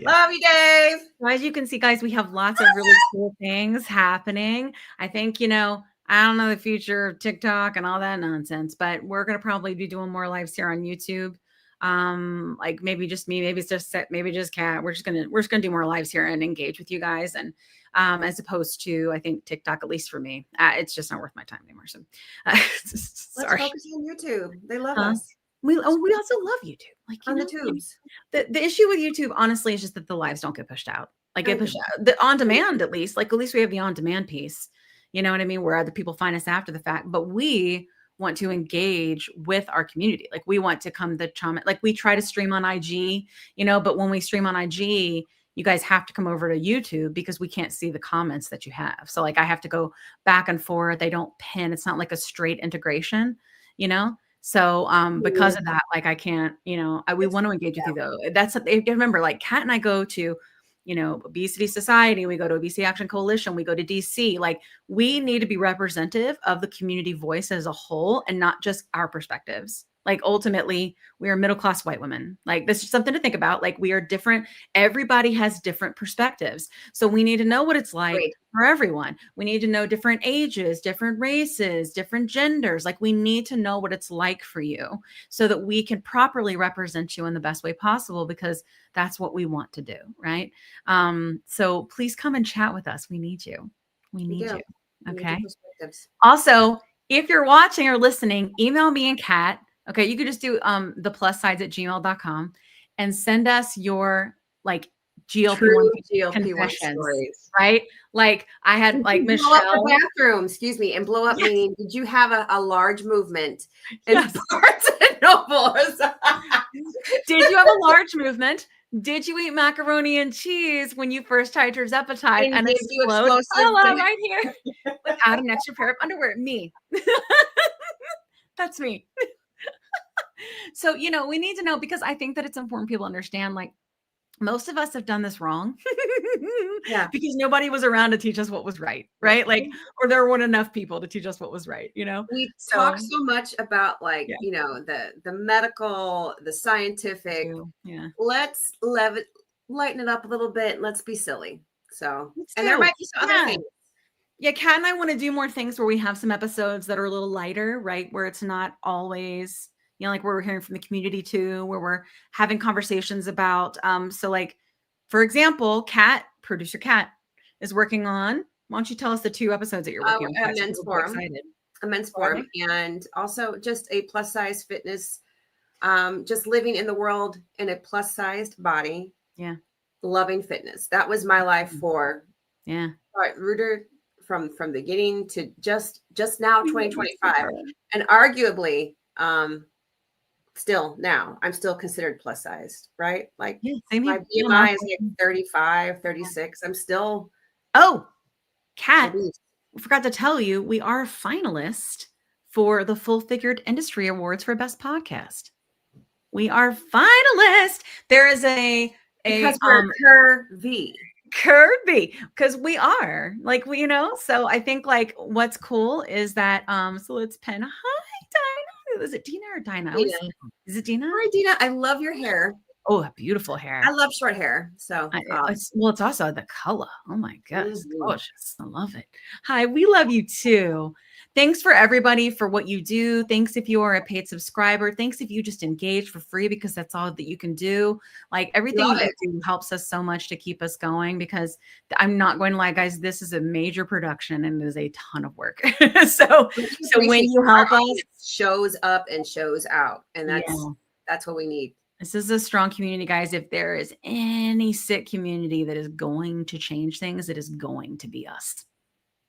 Love you, Dave. As you can see, guys, we have lots of really cool things happening. I think, I don't know the future of TikTok and all that nonsense, but we're going to probably be doing more lives here on YouTube. Like maybe just me, maybe it's just Kat. We're just gonna do more lives here and engage with you guys, and as opposed to, I think, TikTok, at least for me, it's just not worth my time anymore. So let's focus on YouTube. They love us. We also love YouTube. Like, on the tubes. The issue with YouTube, honestly, is just that the lives don't get pushed out. Like, get pushed out. The on demand, at least we have the on demand piece. You know what I mean? Where other people find us after the fact, but we want to engage with our community. Like, we want to come to comment. Like, we try to stream on IG, but when we stream on IG, you guys have to come over to YouTube because we can't see the comments that you have. So like, I have to go back and forth. They don't pin. It's not like a straight integration, So because of that, like, I can't, we want to engage with you though. That's, remember, like, Kat and I go to, Obesity Society, we go to Obesity Action Coalition, we go to DC. Like, we need to be representative of the community voice as a whole and not just our perspectives. Like ultimately, we are middle-class white women. Like this is something to think about. Like we are different. Everybody has different perspectives. So we need to know what it's like for everyone. We need to know different ages, different races, different genders. Like we need to know what it's like for you so that we can properly represent you in the best way possible, because that's what we want to do, right? So please come and chat with us. We need you. We need you. Okay. Also, if you're watching or listening, email me and Kat. Okay. You could just do the plussides@gmail.com and send us your like GLP-1 confessions, stories. Right? Like I had like Michelle. Blow up the bathroom, excuse me, and blow up meaning, did you have a large movement in Barnes and Noble? Did you have a large movement? Did you eat macaroni and cheese when you first tried your Zeppetide and explode? Hello, right here. Without an extra pair of underwear. Me. That's me. So, you know, we need to know, because I think that it's important people understand, like, most of us have done this wrong because nobody was around to teach us what was right. Like, or there weren't enough people to teach us what was right. You know, we talk so much about like, you know, the medical, the scientific, let's lighten it up a little bit. Let's be silly. So, and there might be some other things. Yeah. Kat and I want to do more things where we have some episodes that are a little lighter, right? Where it's not always, you know, like where we're hearing from the community too, where we're having conversations about, so like, for example, Kat, producer Kat, is working on, why don't you tell us the 2 episodes that you're working on? A men's forum, and also just a plus size fitness, just living in the world in a plus sized body. Yeah. Loving fitness. That was my life for, rooted from the beginning to just now 2025. And arguably, still now I'm still considered plus sized, right? Like my BMI is like 35, 36. I'm still. Oh, Kat, I forgot to tell you, we are a finalist for the Full Figured Industry Awards for Best Podcast. We are finalists. There is because we're curvy. Because we are like, we, you know, so I think like what's cool is that, so let's pen. Hi, Dinah. Is it Dina or Dinah? Is it Dina? Hi, Dina. I love your hair. Oh, beautiful hair. I love short hair. So, it's also the color. Oh my God, it's gorgeous. I love it. Hi, we love you too. Thanks for everybody for what you do. Thanks if you are a paid subscriber. Thanks if you just engage for free, because that's all that you can do. Like everything you do helps us so much to keep us going, because I'm not going to lie, guys, this is a major production and it is a ton of work. so when you help us, shows up and shows out. And that's what we need. This is a strong community, guys. If there is any sick community that is going to change things, it is going to be us.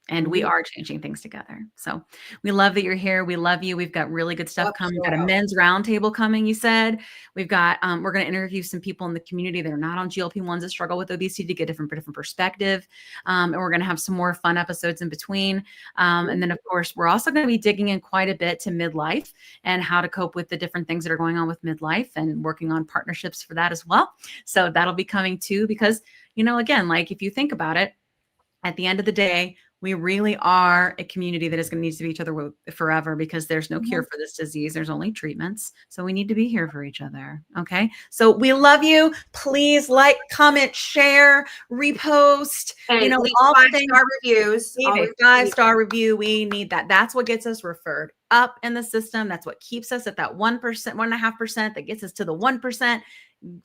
And we are changing things together. So we love that you're here. We love you. We've got really good stuff coming. We've got a men's roundtable coming, you said. We've got, we're going to interview some people in the community that are not on GLP-1s that struggle with obesity to get different perspective. And we're going to have some more fun episodes in between. And then, of course, we're also going to be digging in quite a bit to midlife and how to cope with the different things that are going on with midlife, and working on partnerships for that as well. So that'll be coming too, because, you know, again, like if you think about it, at the end of the day, we really are a community that is going to need to be each other forever, because there's no cure for this disease. There's only treatments. So we need to be here for each other. Okay. So we love you. Please like, comment, share, repost, and you know, all 5-star reviews. Leave a 5-star review. We need that. That's what gets us referred up in the system. That's what keeps us at that 1%, 1.5% that gets us to the 1%.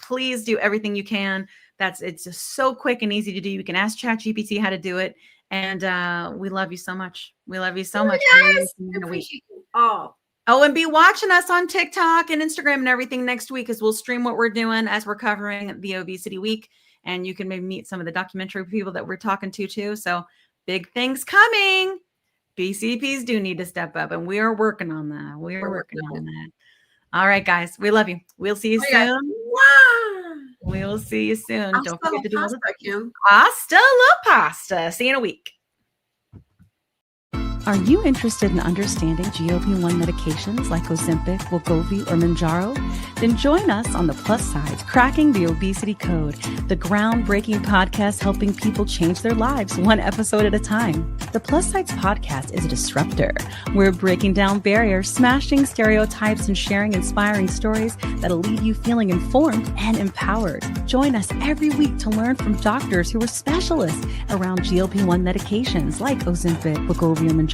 Please do everything you can. It's just so quick and easy to do. You can ask ChatGPT how to do it. And we love you so much. We love you so much. Yes, Oh, and be watching us on TikTok and Instagram and everything next week, as we'll stream what we're doing as we're covering the Obesity Week. And you can maybe meet some of the documentary people that we're talking to too. So big things coming. BCPs do need to step up, and we are working on that. We're working on that. All right, guys. We love you. We'll see you soon. We will see you soon. Don't forget to do pasta, Kim. Hasta la pasta. See you in a week. Are you interested in understanding GLP-1 medications like Ozempic, Wegovy, or Mounjaro? Then join us on the Plus SideZ Cracking the Obesity Code, the groundbreaking podcast helping people change their lives one episode at a time. The Plus SideZ podcast is a disruptor. We're breaking down barriers, smashing stereotypes, and sharing inspiring stories that'll leave you feeling informed and empowered. Join us every week to learn from doctors who are specialists around GLP-1 medications like Ozempic, Wegovy, and Mounjaro.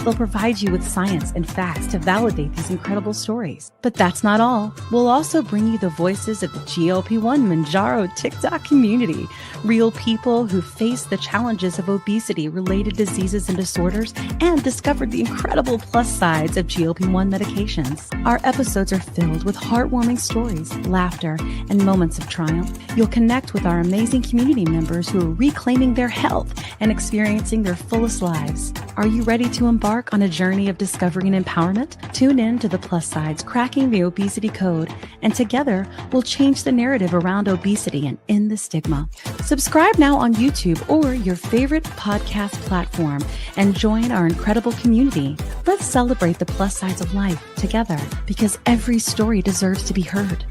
They'll provide you with science and facts to validate these incredible stories. But that's not all. We'll also bring you the voices of the GLP-1 Mounjaro TikTok community, real people who face the challenges of obesity-related diseases and disorders and discovered the incredible plus sides of GLP-1 medications. Our episodes are filled with heartwarming stories, laughter, and moments of triumph. You'll connect with our amazing community members who are reclaiming their health and experiencing their fullest lives. Are you ready to embark on a journey of discovery and empowerment? Tune in to the Plus SideZ Cracking the Obesity Code, and together we'll change the narrative around obesity and end the stigma. Subscribe now on YouTube or your favorite podcast platform and join our incredible community. Let's celebrate the plus sides of life together, because every story deserves to be heard.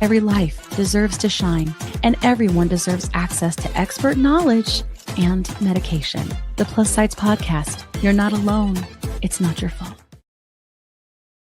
Every life deserves to shine, and everyone deserves access to expert knowledge and medication. The Plus SideZ podcast. You're not alone. It's not your fault.